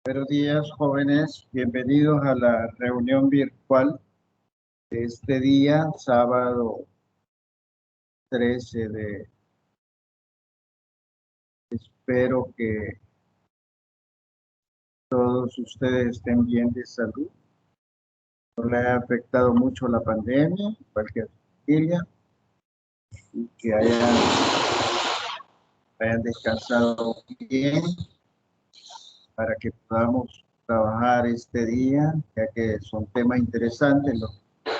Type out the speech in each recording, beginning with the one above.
Buenos días, jóvenes. Bienvenidos a la reunión virtual de este día, sábado 13 de... Espero que todos ustedes estén bien de salud. No les ha afectado mucho la pandemia, cualquier familia, y que hayan descansado bien para que podamos trabajar este día, ya que son temas interesantes los que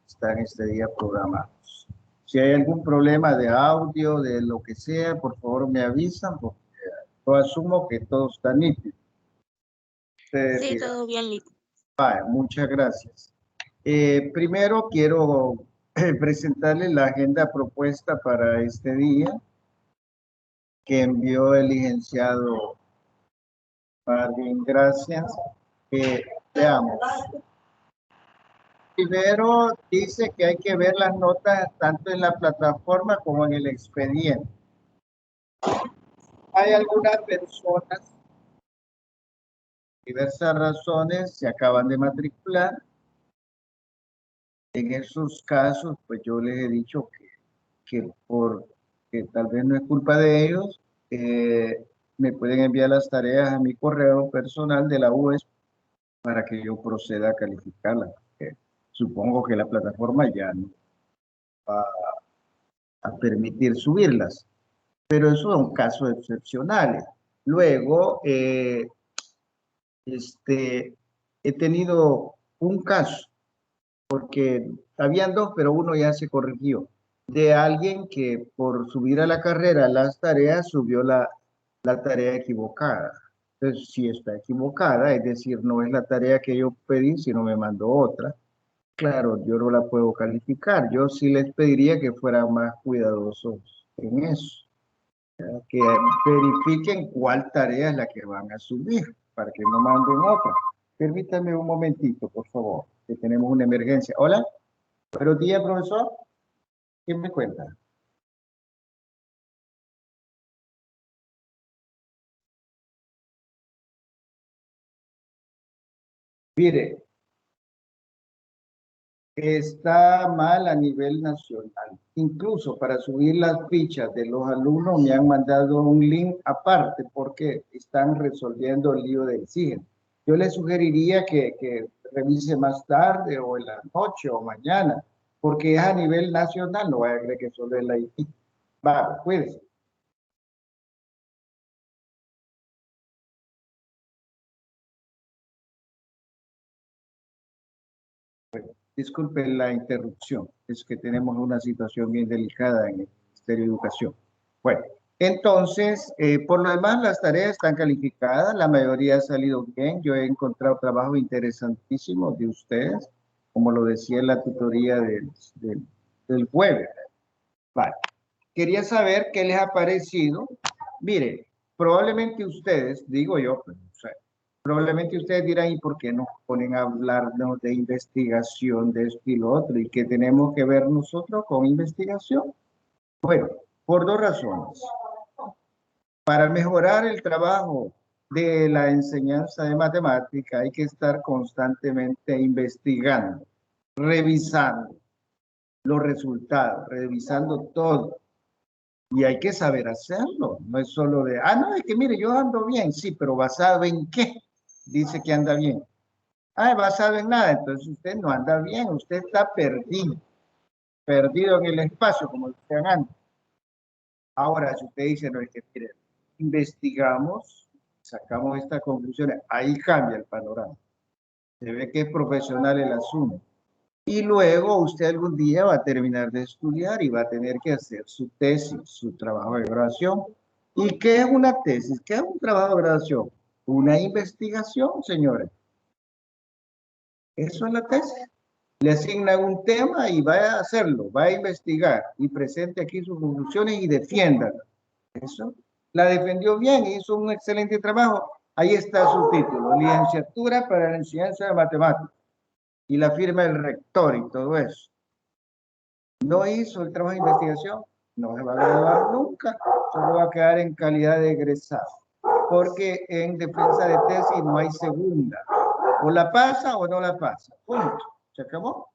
están este día programados. Si hay algún problema de audio, de lo que sea, por favor me avisan, porque yo asumo que todo está nítido. Ustedes Sí, dirán. todo bien, Lick. Vale, muchas gracias. Primero quiero presentarles la agenda propuesta para este día que envió el licenciado Marvin. Gracias. Veamos. Primero dice que hay que ver las notas tanto en la plataforma como en el expediente. Hay algunas personas, diversas razones, se acaban de matricular. En esos casos, pues yo les he dicho que tal vez no es culpa de ellos, me pueden enviar las tareas a mi correo personal de la UES para que yo proceda a calificarlas. Supongo que la plataforma ya no va a permitir subirlas, pero eso son casos excepcionales. Luego, he tenido un caso, porque habían dos, pero uno ya se corrigió, de alguien que por subir a la carrera las tareas subió la tarea equivocada. Entonces, si está equivocada, es decir, no es la tarea que yo pedí, sino me mandó otra. Claro, yo no la puedo calificar. Yo sí les pediría que fueran más cuidadosos en eso, que verifiquen cuál tarea es la que van a subir, para que no manden otra. Permítame un momentito, por favor, que tenemos una emergencia. Hola, buenos días, profesor. ¿Quién me cuenta? Mire, está mal a nivel nacional. Incluso para subir las fichas de los alumnos me han mandado un link aparte porque están resolviendo el lío del SIGEN. Yo le sugeriría que revise más tarde o en la noche o mañana, porque es a nivel nacional, no vaya a creer que solo es la IT. Va, cuídese. Disculpe la interrupción, es que tenemos una situación bien delicada en el Ministerio de Educación. Bueno, entonces, por lo demás, las tareas están calificadas, la mayoría ha salido bien. Yo he encontrado trabajo interesantísimo de ustedes, como lo decía en la tutoría del jueves. Vale. Quería saber qué les ha parecido. Mire, probablemente ustedes, digo yo, pues, o sea, probablemente ustedes dirán, ¿y por qué nos ponen a hablarnos de investigación, de esto y lo otro? ¿Y qué tenemos que ver nosotros con investigación? Bueno, por dos razones. Para mejorar el trabajo de la enseñanza de matemática hay que estar constantemente investigando, revisando los resultados, revisando todo. Y hay que saber hacerlo. No es solo de, no, es que mire, yo ando bien, sí, pero ¿basado en qué? Dice que anda bien. Basado en nada, entonces usted no anda bien, usted está perdido, perdido en el espacio, como decían antes. Ahora, si usted dice, no, es que mire, investigamos, sacamos estas conclusiones, ahí cambia el panorama. Se ve que es profesional el asunto. Y luego usted algún día va a terminar de estudiar y va a tener que hacer su tesis, su trabajo de graduación. ¿Y qué es una tesis? ¿Qué es un trabajo de graduación? Una investigación, señores. Eso es la tesis. Le asignan un tema y va a hacerlo, va a investigar y presente aquí sus conclusiones y defiéndala. Eso. La defendió bien, hizo un excelente trabajo. Ahí está su título, licenciatura para la enseñanza de matemáticas. Y la firma del rector y todo eso. No hizo el trabajo de investigación, no se va a graduar nunca, solo va a quedar en calidad de egresado. porque en defensa de tesis no hay segunda. O la pasa o no la pasa. Punto. ¿Se acabó?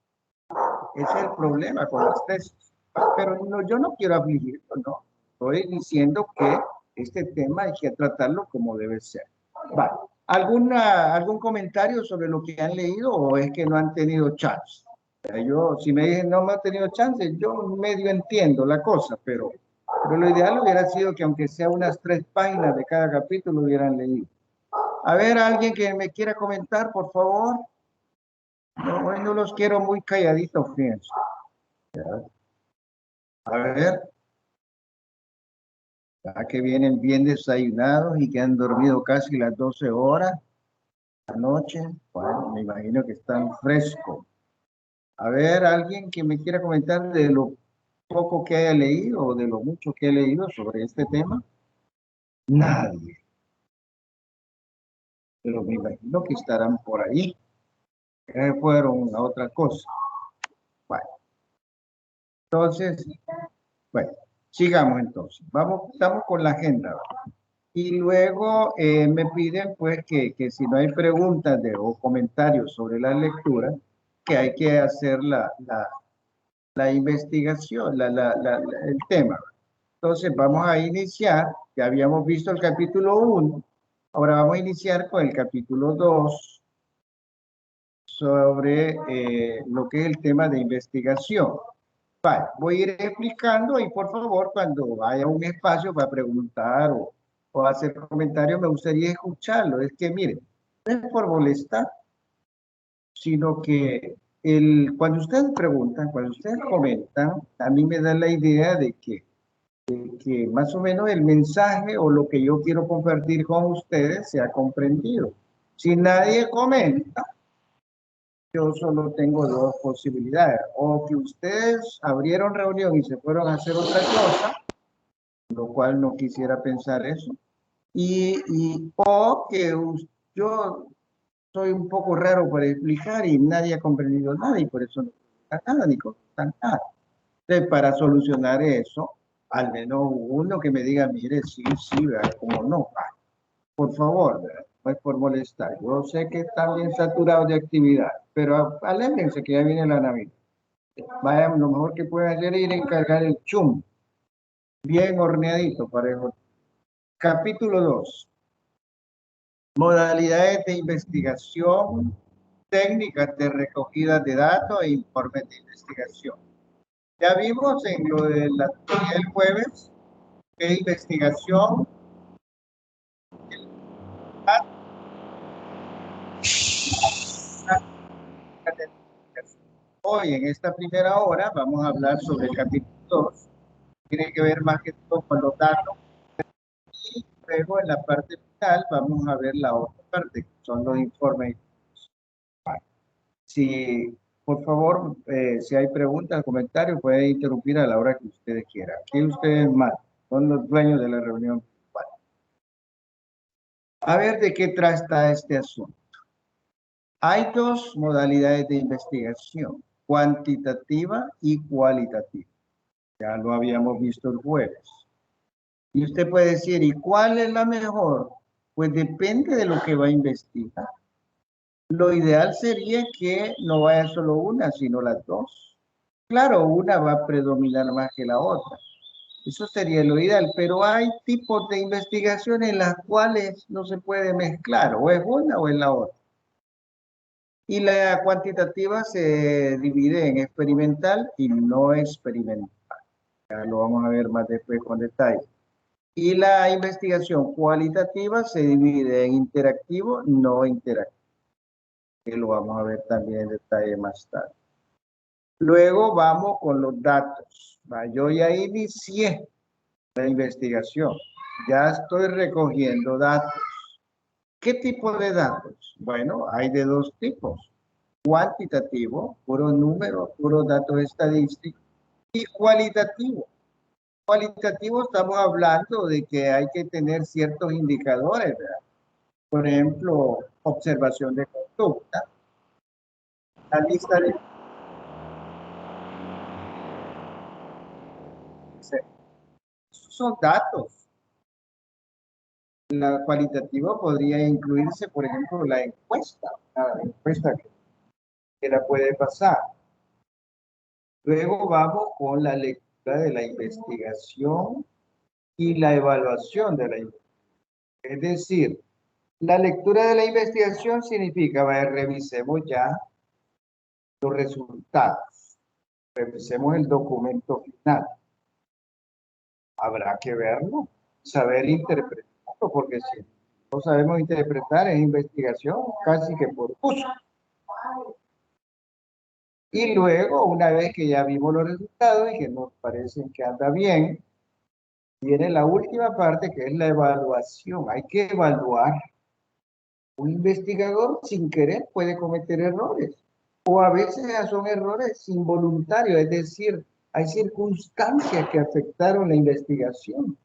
Ese es el problema con las tesis. Pero no, yo no quiero afligirlo, no. Estoy diciendo que este tema hay que tratarlo como debe ser. Vale. ¿Algún comentario sobre lo que han leído o es que no han tenido chance? Yo, si me dicen no me ha tenido chance, yo medio entiendo la cosa, pero lo ideal hubiera sido que aunque sea unas 3 páginas de cada capítulo hubieran leído. A ver, alguien que me quiera comentar, por favor. No, hoy no los quiero muy calladitos, fíjense. A ver, ya que vienen bien desayunados y que han dormido casi las 12 horas anoche, bueno, me imagino que están frescos. A ver, alguien que me quiera comentar de lo poco que haya leído o de lo mucho que he leído sobre este tema. Nadie, pero me imagino que estarán por ahí. Fueron a otra cosa. Bueno, entonces, bueno, sigamos entonces. Vamos, estamos con la agenda. Y luego me piden pues que si no hay preguntas o comentarios sobre la lectura, que hay que hacer la investigación, el tema. Entonces vamos a iniciar, ya habíamos visto el capítulo 1, ahora vamos a iniciar con el capítulo 2 sobre lo que es el tema de investigación. Vale, voy a ir explicando y por favor cuando haya un espacio para preguntar o hacer comentarios me gustaría escucharlo. Es que miren, no es por molestar, sino que cuando ustedes preguntan, cuando ustedes comentan, a mí me da la idea de que más o menos el mensaje o lo que yo quiero compartir con ustedes se ha comprendido. Si nadie comenta, yo solo tengo dos posibilidades. O que ustedes abrieron reunión y se fueron a hacer otra cosa, lo cual no quisiera pensar eso. O que yo soy un poco raro para explicar y nadie ha comprendido nada y por eso no está nada ni contestan nada. Entonces, para solucionar eso, al menos uno que me diga, mire, sí, sí, ¿verdad? Como no, por favor, ¿verdad? No es por molestar. Yo sé que están bien saturados de actividad, pero alégrense que ya viene la Navidad. Vayan, lo mejor que pueden hacer es ir a encargar el chum, bien horneadito para el capítulo 2. Modalidades de investigación, técnicas de recogida de datos e informes de investigación. Ya vimos en lo de la actividad del jueves que investigación. Hoy en esta primera hora vamos a hablar sobre el capítulo 2. Tiene que ver más que todo con los datos. Y luego en la parte final vamos a ver la otra parte, que son los informes. Si, por favor, si hay preguntas, comentarios, pueden interrumpir a la hora que ustedes quieran. Aquí ustedes más, son los dueños de la reunión. A ver de qué trata este asunto. Hay dos modalidades de investigación, cuantitativa y cualitativa. Ya lo habíamos visto el jueves. Y usted puede decir, ¿y cuál es la mejor? Pues depende de lo que va a investigar. Lo ideal sería que no vaya solo una, sino las dos. Claro, una va a predominar más que la otra. Eso sería lo ideal, pero hay tipos de investigaciones en las cuales no se puede mezclar, o es una o es la otra. Y la cuantitativa se divide en experimental y no experimental. Ya lo vamos a ver más después con detalle. Y la investigación cualitativa se divide en interactivo, no interactivo, que lo vamos a ver también en detalle más tarde. Luego vamos con los datos. Yo ya inicié la investigación. Ya estoy recogiendo datos. ¿Qué tipo de datos? Bueno, hay de dos tipos. Cuantitativo, puro número, puro datos estadísticos. Y cualitativo. Cualitativo estamos hablando de que hay que tener ciertos indicadores, ¿verdad? Por ejemplo, observación de conducta, la lista de... Esos son datos. La cualitativa podría incluirse, por ejemplo, la encuesta que la puede pasar. Luego vamos con la lectura de la investigación y la evaluación de la investigación. Es decir, la lectura de la investigación significa, vaya, revisemos ya los resultados, revisemos el documento final. Habrá que verlo, saber interpretarlo, porque si no sabemos interpretar es investigación casi que por uso. Y luego, una vez que ya vimos los resultados y que nos parecen que anda bien, viene la última parte que es la evaluación. Hay que evaluar. Un investigador sin querer puede cometer errores. O a veces son errores involuntarios, es decir, hay circunstancias que afectaron la investigación.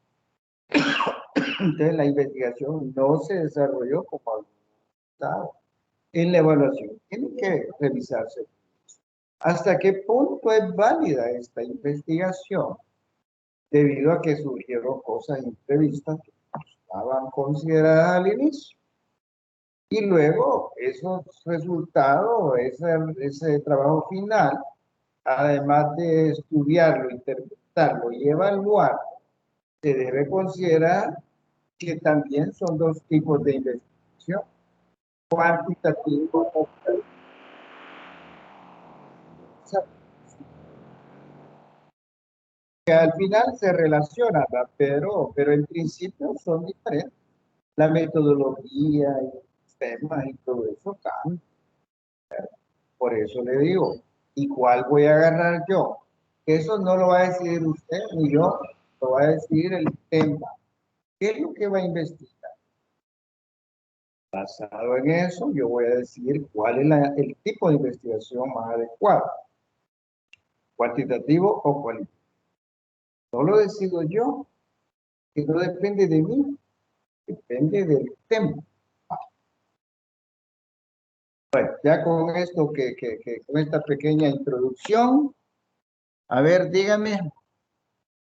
Entonces la investigación no se desarrolló como estaba. En la evaluación tiene que revisarse. ¿Hasta qué punto es válida esta investigación? Debido a que surgieron cosas imprevistas que no estaban consideradas al inicio. Y luego esos resultados, ese trabajo final, además de estudiarlo, interpretarlo y evaluar, se debe considerar que también son dos tipos de investigación, cuantitativo o cualitativo. Que al final se relacionan, ¿verdad? Pero en principio son diferentes. La metodología y los temas y todo eso cambia. Por eso le digo, ¿y cuál voy a agarrar yo? Eso no lo va a decidir usted ni yo, lo va a decidir el tema. ¿Qué es lo que va a investigar? Basado en eso, yo voy a decidir cuál es el tipo de investigación más adecuado, cuantitativo o cualitativo. No lo decido yo, que no depende de mí, depende del tema. Bueno, ya con esto, con esta pequeña introducción, a ver, dígame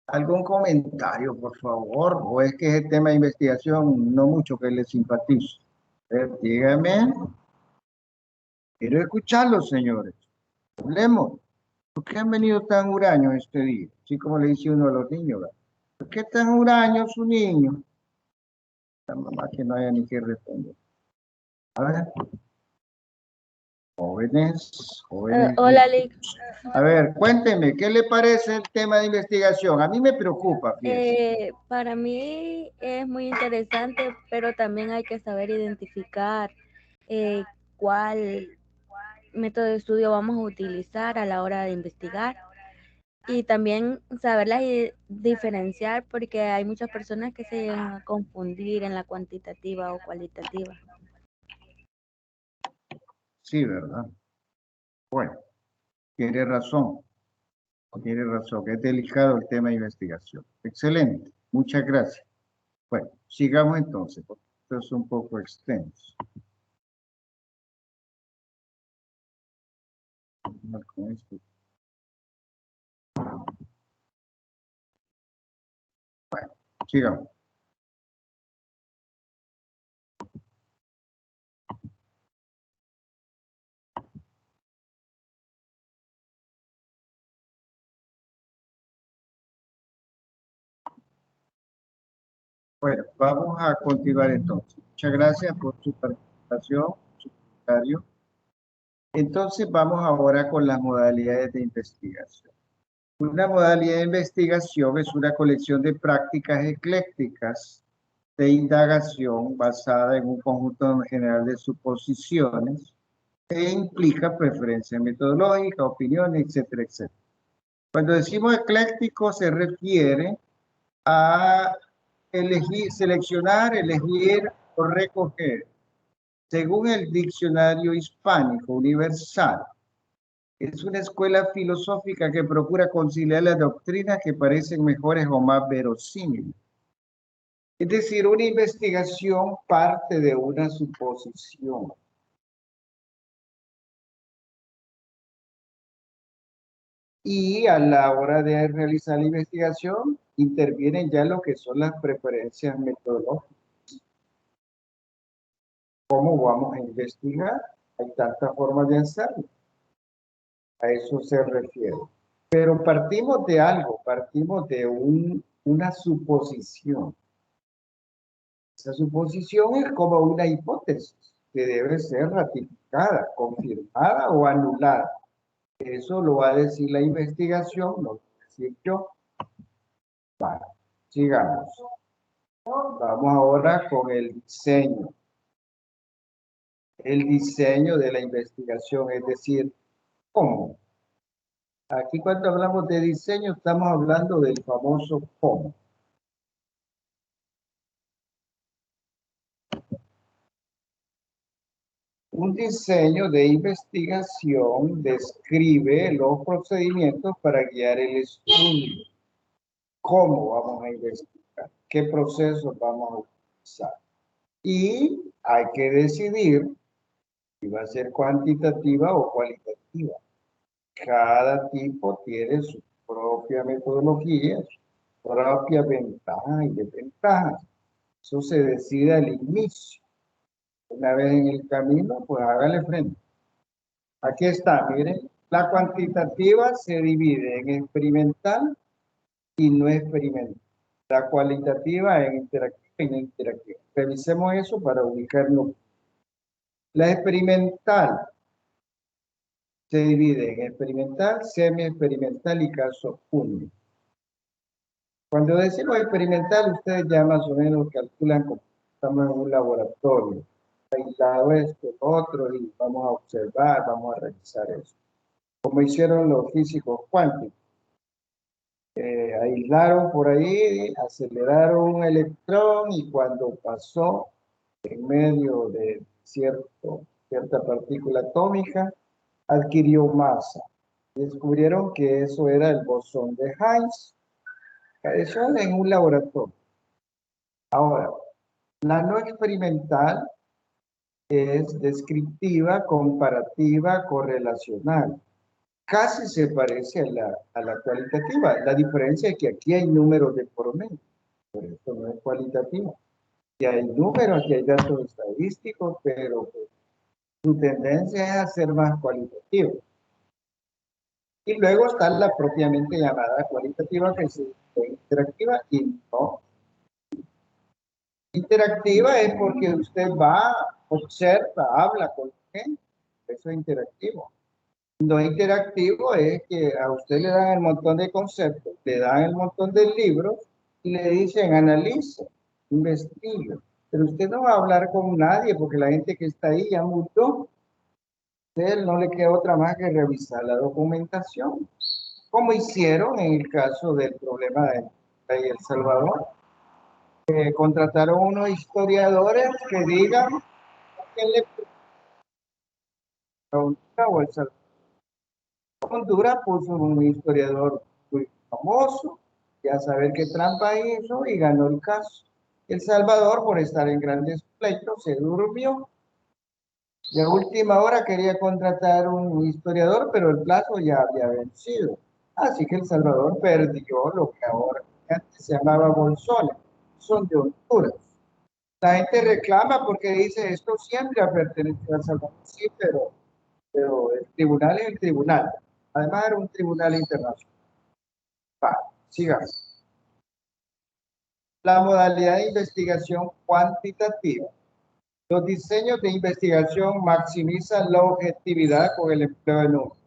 algún comentario, por favor, o es que ese tema de investigación no mucho que le simpatizo. A ver, dígame, quiero escucharlos, señores. Hablemos. ¿Por qué han venido tan huraños este día? Así como le dice uno a los niños, ¿verdad? ¿Por qué tan huraños su niño? La mamá que no haya ni que responder. A ver, jóvenes, jóvenes. Hola, Lick. A ver, cuénteme, ¿qué le parece el tema de investigación? A mí me preocupa, fíjese. Para mí es muy interesante, pero también hay que saber identificar eh, cuál método de estudio vamos a utilizar a la hora de investigar y también saberlas diferenciar porque hay muchas personas que se llegan a confundir en la cuantitativa o cualitativa. Sí, ¿verdad? Bueno, tiene razón, que es delicado el tema de investigación. Excelente, muchas gracias. Bueno, sigamos entonces, porque esto es un poco extenso. Vamos con esto. Bueno, sigamos. Bueno, vamos a continuar entonces. Muchas gracias por su participación, su comentario. Entonces vamos ahora con las modalidades de investigación. Una modalidad de investigación es una colección de prácticas eclécticas de indagación basada en un conjunto general de suposiciones e implica preferencias metodológicas, opiniones, etcétera, etcétera. Cuando decimos ecléctico se refiere a elegir, seleccionar, elegir o recoger, según el Diccionario Hispánico Universal. Es una escuela filosófica que procura conciliar las doctrinas que parecen mejores o más verosímiles. Es decir, una investigación parte de una suposición. Y a la hora de realizar la investigación, intervienen ya lo que son las preferencias metodológicas. ¿Cómo vamos a investigar? Hay tantas formas de hacerlo. A eso se refiere. Pero partimos de algo, partimos de una suposición. Esa suposición es como una hipótesis que debe ser ratificada, confirmada o anulada. Eso lo va a decir la investigación, no lo voy a decir yo. Vale, sigamos. Vamos ahora con el diseño. El diseño de la investigación, es decir, ¿cómo? Aquí cuando hablamos de diseño estamos hablando del famoso cómo. Un diseño de investigación describe los procedimientos para guiar el estudio. ¿Cómo vamos a investigar? ¿Qué procesos vamos a utilizar? Y hay que decidir si va a ser cuantitativa o cualitativa. Cada tipo tiene su propia metodología, su propia ventaja y desventajas. Eso se decide al inicio. Una vez en el camino, pues hágale frente. Aquí está, miren. La cuantitativa se divide en experimental y no experimental. La cualitativa en interactiva y no interactiva. Revisemos eso para ubicarnos. La experimental se divide en experimental, semi-experimental y caso único. Cuando decimos experimental, ustedes ya más o menos calculan como estamos en un laboratorio, aislado esto, otro, y vamos a observar, vamos a revisar eso. Como hicieron los físicos cuánticos. Aislaron por ahí, aceleraron un electrón y cuando pasó en medio de cierta partícula atómica, adquirió masa. Descubrieron que eso era el bosón de Higgs. Eso en un laboratorio. Ahora, la no experimental es descriptiva, comparativa, correlacional. Casi se parece a la cualitativa. La diferencia es que aquí hay números de por medio. Por eso no es cualitativa. Y hay números, aquí hay datos estadísticos, pero pues, su tendencia es a ser más cualitativo. Y luego está la propiamente llamada cualitativa, que es interactiva y no. Interactiva es porque usted va, observa, habla con gente. Eso es interactivo. No interactivo es que a usted le dan el montón de conceptos, le dan el montón de libros y le dicen analice, investigue. Pero usted no va a hablar con nadie porque la gente que está ahí ya murió. A él no le queda otra más que revisar la documentación, como hicieron en el caso del problema de El Salvador. Contrataron unos historiadores que digan que le pregunta o El Salvador. Honduras puso un historiador muy famoso, ya saber qué trampa hizo y ganó el caso. El Salvador, por estar en grandes pleitos, se durmió. Y a última hora quería contratar un historiador, pero el plazo ya había vencido. Así que El Salvador perdió lo que ahora antes se llamaba bolsones. Son de Honduras. La gente reclama porque dice esto siempre ha pertenecido a El Salvador. Sí, pero el tribunal es el tribunal. Además era un tribunal internacional. Vale, sigamos. La modalidad de investigación cuantitativa. Los diseños de investigación maximizan la objetividad con el empleo de números.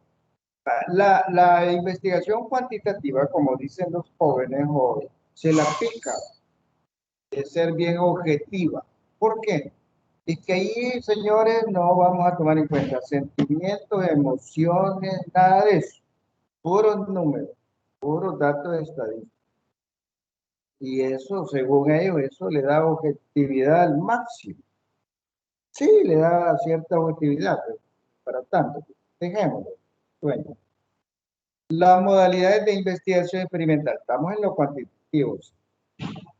La investigación cuantitativa, como dicen los jóvenes hoy, se la pica de ser bien objetiva. ¿Por qué? Es que ahí, señores, no vamos a tomar en cuenta sentimientos, emociones, nada de eso. Puros números, puros datos estadísticos. Y eso, según ellos, eso le da objetividad al máximo. Sí, le da cierta objetividad, pero para tanto, dejémoslo. Bueno, las modalidades de investigación experimental. Estamos en los cuantitativos.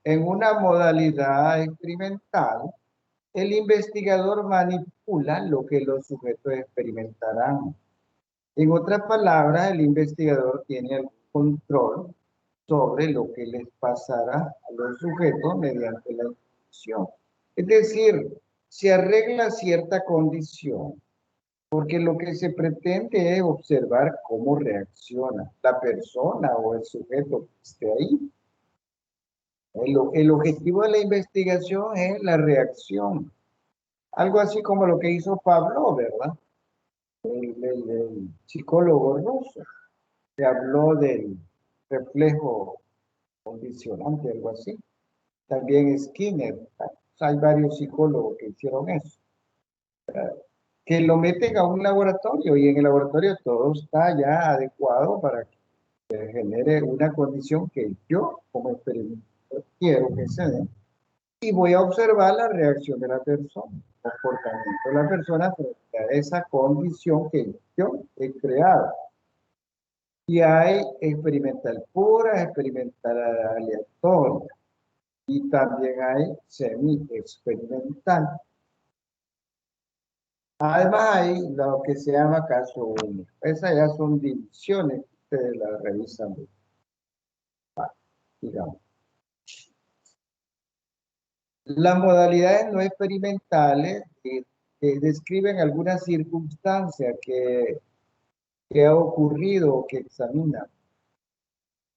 En una modalidad experimental, el investigador manipula lo que los sujetos experimentarán. En otras palabras, el investigador tiene el control sobre lo que les pasará a los sujetos mediante la información. Es decir, se arregla cierta condición, porque lo que se pretende es observar cómo reacciona la persona o el sujeto que esté ahí. El objetivo de la investigación es la reacción. Algo así como lo que hizo Pablo, ¿verdad? El psicólogo ruso, que habló del reflejo condicionante, algo así. También Skinner. Hay varios psicólogos que hicieron eso. Que lo meten a un laboratorio y en el laboratorio todo está ya adecuado para que genere una condición que yo como experimento quiero que se dé y voy a observar la reacción de la persona, el comportamiento de la persona frente a esa condición que yo he creado. Y hay experimental pura, experimental aleatoria y también hay semi-experimental. Además hay lo que se llama caso único. Esas ya son divisiones que ustedes las revisan, digamos. Las modalidades no experimentales describen algunas circunstancias que ha ocurrido o que examinan.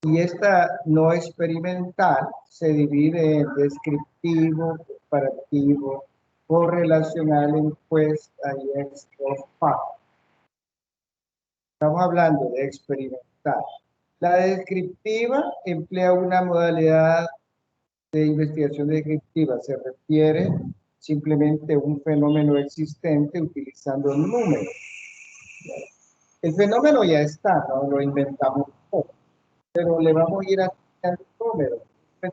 Y esta no experimental se divide en descriptivo, comparativo, correlacional, encuesta y ex post facto. Estamos hablando de experimental. La descriptiva emplea una modalidad de investigación descriptiva. Se refiere simplemente a un fenómeno existente utilizando números. El fenómeno ya está, no lo inventamos todo, pero le vamos a ir a números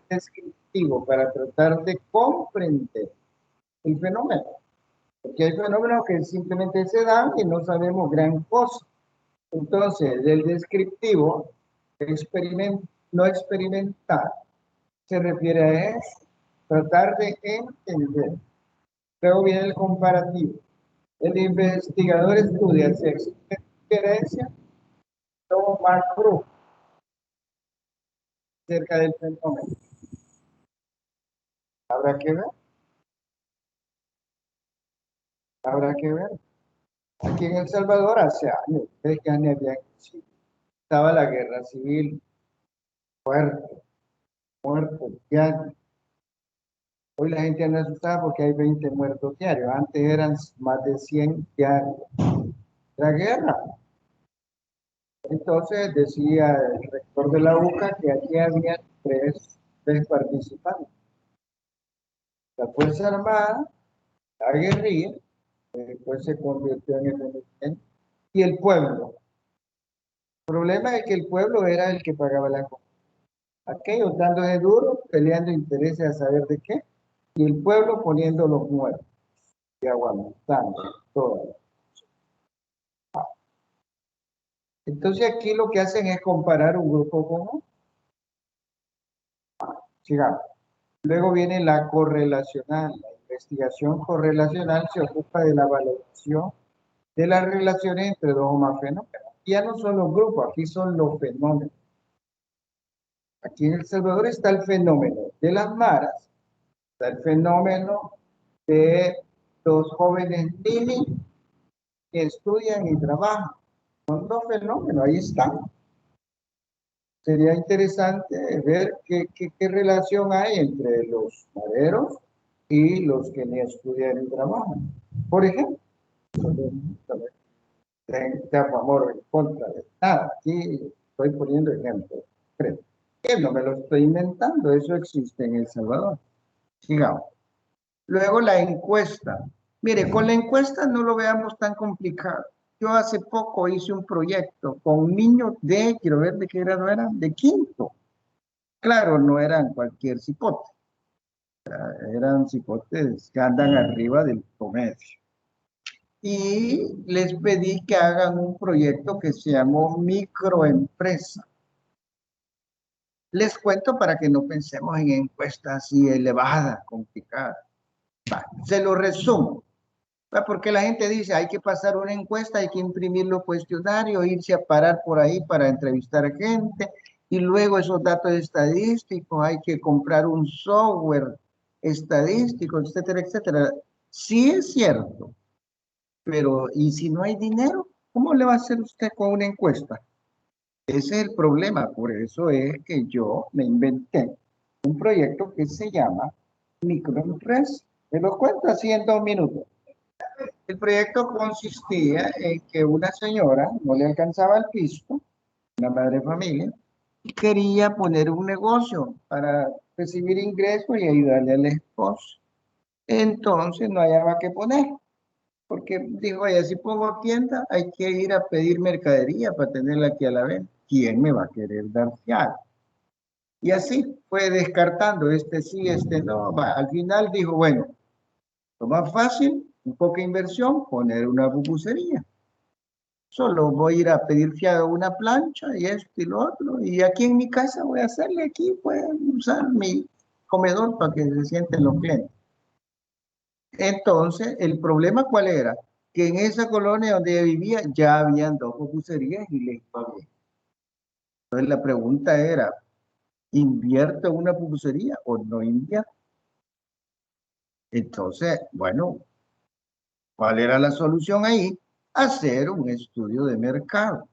descriptivo para tratar de comprender el fenómeno. Porque hay fenómenos que simplemente se dan y no sabemos gran cosa. Entonces, del descriptivo, no experimental, se refiere a eso, tratar de entender. Luego viene el comparativo. El investigador estudia si existe diferencia o macro acerca del fenómeno. Habrá que ver, habrá que ver. Aquí en El Salvador hace años, ustedes ya ni habían estaba la guerra civil, fuerte, muertos, ya. Hoy la gente anda asustada porque hay 20 muertos diarios. Antes eran más de 100 diarios. La guerra. Entonces decía el rector de la UCA que aquí había tres participantes. La Fuerza Armada, la guerrilla, que después se convirtió en el MLN, y el pueblo. El problema es que el pueblo era el que pagaba la cosa. Aquellos dándose duro, peleando intereses a saber de qué, y el pueblo poniendo los muertos y aguantando todo. Entonces aquí lo que hacen es comparar un grupo con otro. Sigamos. Luego viene la correlacional. La investigación correlacional se ocupa de la valoración de las relaciones entre dos o más fenómenos. Ya no son los grupos, aquí son los fenómenos. Aquí en El Salvador está el fenómeno de las maras, está el fenómeno de los jóvenes ninis que estudian y trabajan. Son dos fenómenos, ahí están. Sería interesante ver qué relación hay entre los maderos y los que ni estudian ni trabajan. Por ejemplo, de a favor o en contra de nada. Aquí estoy poniendo ejemplos. Que no me lo estoy inventando, eso existe en El Salvador. Sigamos. Luego la encuesta. Mire, con la encuesta no lo veamos tan complicado. Yo hace poco hice un proyecto con niños quiero ver de qué grado eran, de quinto. Claro, no eran cualquier cipote, eran cipotes que andan arriba del comercio. Y les pedí que hagan un proyecto que se llamó microempresa. Les cuento para que no pensemos en encuestas así elevadas, complicadas. Se lo resumo. Porque la gente dice, hay que pasar una encuesta, hay que imprimir los cuestionarios, irse a parar por ahí para entrevistar a gente, y luego esos datos estadísticos, hay que comprar un software estadístico, etcétera, etcétera. Sí es cierto, pero ¿y si no hay dinero? ¿Cómo le va a hacer usted con una encuesta? Ese es el problema, por eso es que yo me inventé un proyecto que se llama Microempresa. Me lo cuento así en 2 minutos. El proyecto consistía en que una señora no le alcanzaba el piso, una madre de familia, y quería poner un negocio para recibir ingresos y ayudarle al esposo. Entonces no hallaba qué poner, porque dijo, oye, si pongo tienda, hay que ir a pedir mercadería para tenerla aquí a la venta. ¿Quién me va a querer dar fiado? Y así fue descartando, este sí, este no. Al final dijo, bueno, lo más fácil, un poca inversión, poner una pupusería. Solo voy a ir a pedir fiado una plancha y esto y lo otro. Y aquí en mi casa voy a hacerle aquí, pueden usar mi comedor para que se sienten los clientes. Entonces, el problema cuál era? Que en esa colonia donde ella vivía ya habían 2 pupuserías y le iba bien. Entonces la pregunta era, ¿invierto en una pupusería o no invierto? Entonces, bueno, ¿cuál era la solución ahí? Hacer un estudio de mercado.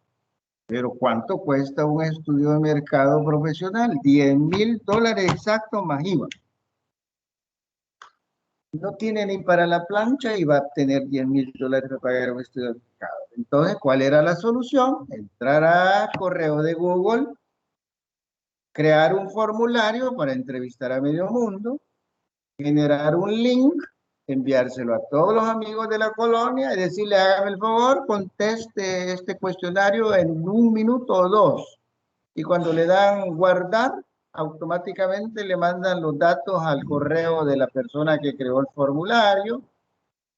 Pero ¿cuánto cuesta un estudio de mercado profesional? $10,000 exacto más IVA. No tiene ni para la plancha y va a tener $10,000 para pagar un estudio de mercado. Entonces, ¿cuál era la solución? Entrar a correo de Google, crear un formulario para entrevistar a medio mundo, generar un link, enviárselo a todos los amigos de la colonia y decirle, hágame el favor, conteste este cuestionario en 1 minuto o 2. Y cuando le dan guardar, automáticamente le mandan los datos al correo de la persona que creó el formulario.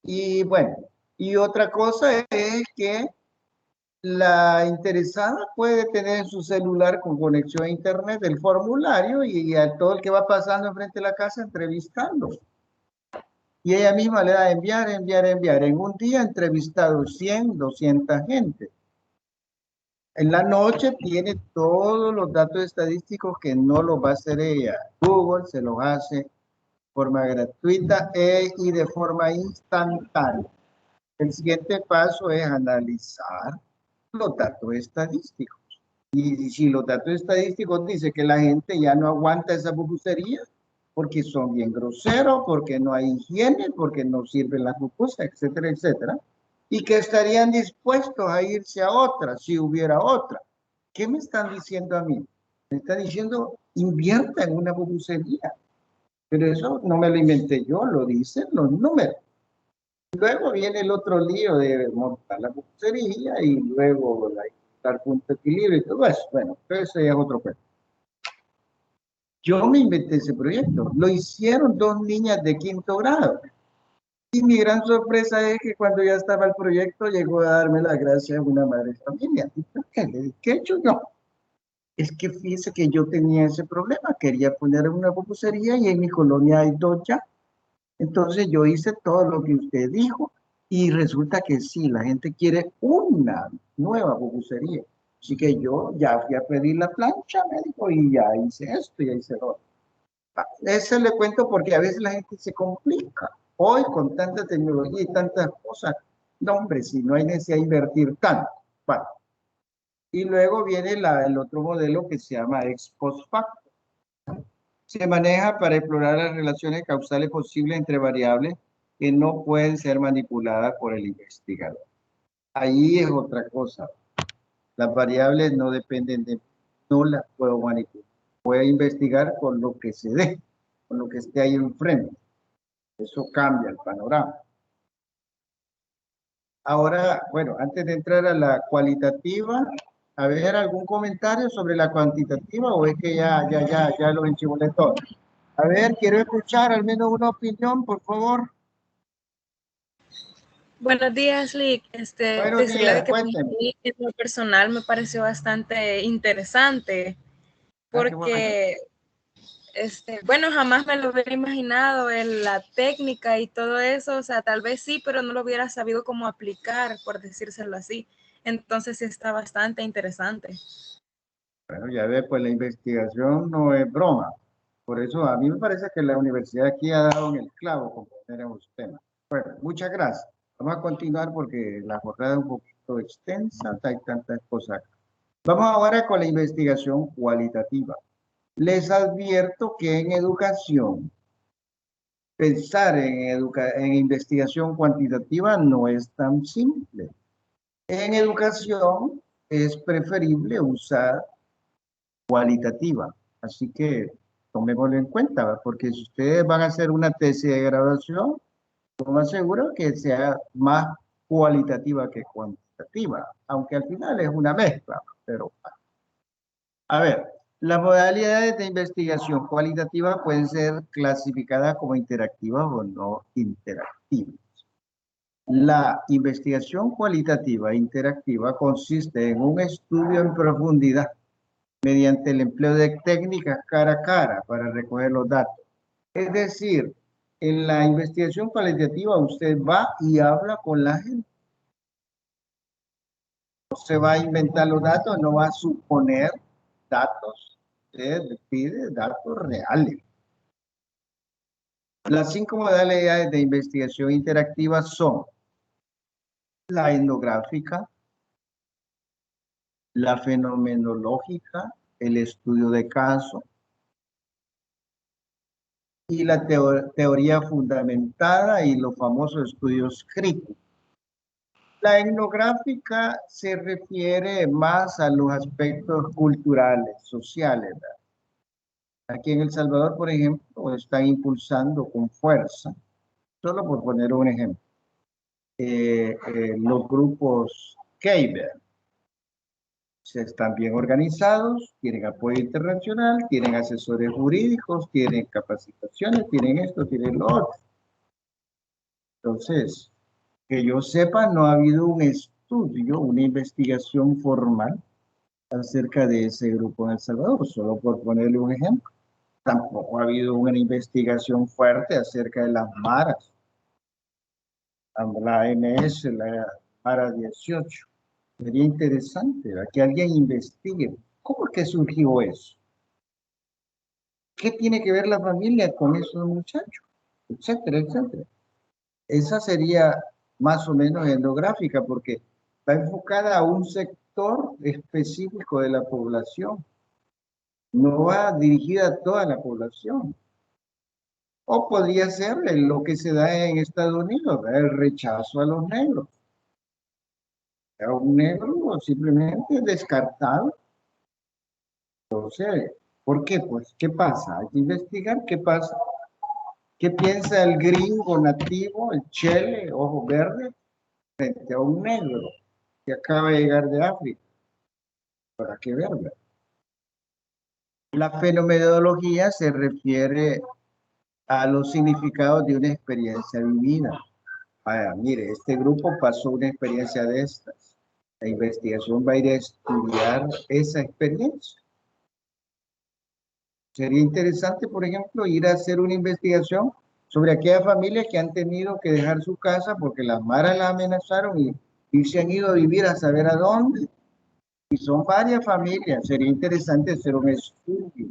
Y bueno, y otra cosa es que la interesada puede tener en su celular con conexión a internet el formulario y a todo el que va pasando enfrente de la casa entrevistarlo. Y ella misma le da enviar, enviar, enviar. En un día ha entrevistado 100, 200 gente. En la noche tiene todos los datos estadísticos que no los va a hacer ella. Google se los hace de forma gratuita y de forma instantánea. El siguiente paso es analizar los datos estadísticos. Y si los datos estadísticos dicen que la gente ya no aguanta esa pupusería, porque son bien groseros, porque no hay higiene, porque no sirven las pupusas, etcétera, etcétera, y que estarían dispuestos a irse a otra, si hubiera otra. ¿Qué me están diciendo a mí? Me están diciendo, invierta en una pupusería. Pero eso no me lo inventé yo, lo dicen los números. Luego viene el otro lío de montar la pupusería y luego dar punto de equilibrio y todo eso. Bueno, ese es otro tema. Yo me inventé ese proyecto. Lo hicieron 2 niñas de 5.º grado. Y mi gran sorpresa es que cuando ya estaba el proyecto, llegó a darme las gracias una madre de familia. ¿Y por qué? Le dije, ¿qué he hecho yo? Es que fíjese que yo tenía ese problema. Quería poner una pupusería y en mi colonia hay 2 ya. Entonces yo hice todo lo que usted dijo y resulta que sí, la gente quiere una nueva pupusería. Así que yo ya fui a pedir la plancha, me dijo, y ya hice esto, ya hice lo otro. Eso le cuento porque a veces la gente se complica. Hoy con tanta tecnología y tantas cosas, no hombre, si no hay necesidad de invertir tanto. Bueno, y luego viene el otro modelo que se llama ex post facto. Se maneja para explorar las relaciones causales posibles entre variables que no pueden ser manipuladas por el investigador. Ahí es otra cosa. Las variables no dependen de mí, no las puedo manipular. Puedo investigar con lo que se dé, con lo que esté ahí enfrente. Eso cambia el panorama. Ahora, bueno, antes de entrar a la cualitativa, a ver, ¿algún comentario sobre la cuantitativa o es que ya lo enchimolé todo? A ver, quiero escuchar al menos una opinión, por favor. Buenos días, Lick. Buenos Decirle días, de que pues, a cuénteme. mí, en lo personal me pareció bastante interesante Ah, qué bueno. porque, bueno, jamás me lo hubiera imaginado en la técnica y todo eso, o sea, tal vez sí, pero no lo hubiera sabido cómo aplicar, por decírselo así. Entonces sí está bastante interesante. Bueno, ya ve, pues la investigación no es broma. Por eso a mí me parece que la universidad aquí ha dado en el clavo con poner en los temas. Bueno, muchas gracias. Vamos a continuar porque la jornada es un poquito extensa, hay tantas cosas. Vamos ahora con la investigación cualitativa. Les advierto que en educación, pensar en investigación cuantitativa no es tan simple. En educación es preferible usar cualitativa. Así que tomémoslo en cuenta, ¿va? Porque si ustedes van a hacer una tesis de graduación, lo más seguro que sea más cualitativa que cuantitativa, aunque al final es una mezcla. Pero, a ver, las modalidades de investigación cualitativa pueden ser clasificadas como interactivas o no interactivas. La investigación cualitativa e interactiva consiste en un estudio en profundidad mediante el empleo de técnicas cara a cara para recoger los datos. Es decir, en la investigación cualitativa usted va y habla con la gente. No se va a inventar los datos, no va a suponer datos. Usted pide datos reales. Las 5 modalidades de investigación interactiva son la etnográfica, la fenomenológica, el estudio de caso y la teoría fundamentada y los famosos estudios críticos. La etnográfica se refiere más a los aspectos culturales, sociales, ¿verdad? Aquí en El Salvador, por ejemplo, están impulsando con fuerza, solo por poner un ejemplo, los grupos Keiber. Están bien organizados, tienen apoyo internacional, tienen asesores jurídicos, tienen capacitaciones, tienen esto, tienen lo otro. Entonces, que yo sepa, no ha habido un estudio, una investigación formal acerca de ese grupo en El Salvador, solo por ponerle un ejemplo. Tampoco ha habido una investigación fuerte acerca de las maras, la MS, la Mara 18. Sería interesante, ¿verdad? Que alguien investigue cómo es que surgió eso. ¿Qué tiene que ver la familia con esos muchachos? Etcétera, etcétera. Esa sería más o menos etnográfica porque está enfocada a un sector específico de la población. No va dirigida a toda la población. O podría ser lo que se da en Estados Unidos, ¿verdad? El rechazo a los negros. A un negro simplemente descartado. Entonces, ¿por qué? Pues, ¿qué pasa? Hay que investigar qué pasa. ¿Qué piensa el gringo nativo, el chele, ojo verde, frente a un negro que acaba de llegar de África? ¿Para qué verla? La fenomenología se refiere a los significados de una experiencia vivida. Vaya, mire, este grupo pasó una experiencia de estas. La investigación va a ir a estudiar esa experiencia. Sería interesante, por ejemplo, ir a hacer una investigación sobre aquellas familias que han tenido que dejar su casa porque las maras las amenazaron y se han ido a vivir a saber a dónde. Y son varias familias. Sería interesante hacer un estudio.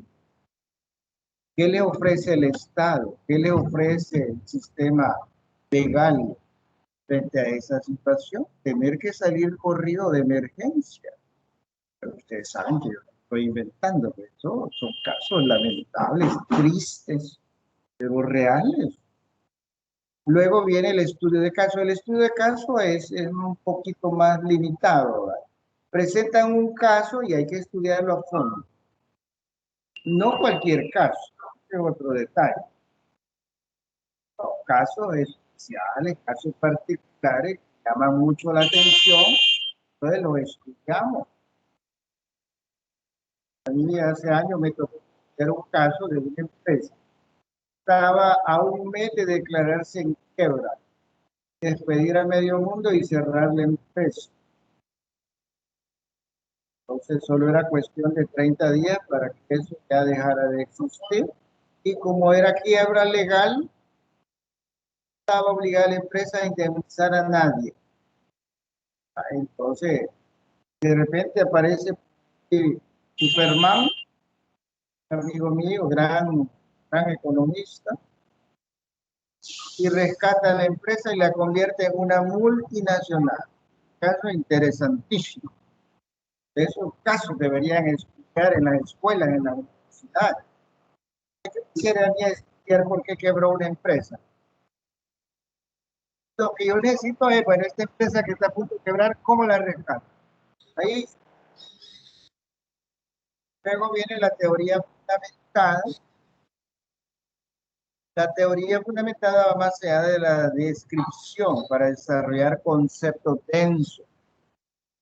¿Qué le ofrece el Estado? ¿Qué le ofrece el sistema legal frente a esa situación? Tener que salir corrido de emergencia. Pero ustedes saben que yo no estoy inventando, pero eso son casos lamentables, tristes, pero reales. Luego viene el estudio de caso. El estudio de caso es un poquito más limitado, ¿verdad? Presentan un caso y hay que estudiarlo a fondo. No cualquier caso, es otro detalle. No, casos especiales, casos particulares que llaman mucho la atención, entonces los estudiamos. A mí hace años me tocó hacer un caso de una empresa. Estaba a un mes de declararse en quiebra, despedir a medio mundo y cerrar la empresa. Entonces solo era cuestión de 30 días para que eso ya dejara de existir. Y como era quiebra legal, estaba obligada la empresa a indemnizar a nadie. Entonces, de repente aparece Superman, amigo mío, gran economista, y rescata a la empresa y la convierte en una multinacional. Caso interesantísimo. Esos casos deberían estudiar en las escuelas, en las universidades. Quisiera estudiar por qué quebró una empresa. Lo que yo necesito es, bueno, esta empresa que está a punto de quebrar, ¿cómo la rescata? Ahí luego viene la teoría fundamentada. La teoría fundamentada va más allá de la descripción para desarrollar conceptos densos,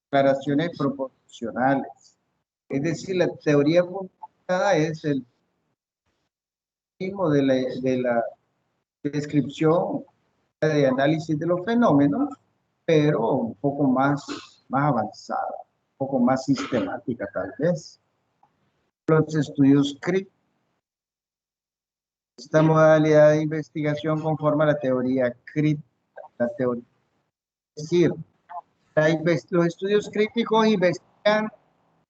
declaraciones proporcionales. Es decir, la teoría fundamentada es el mismo de la descripción de análisis de los fenómenos, pero un poco más avanzada, un poco más sistemática tal vez. Los estudios críticos. Esta modalidad de investigación conforma la teoría crítica. Es decir, los estudios críticos investigan,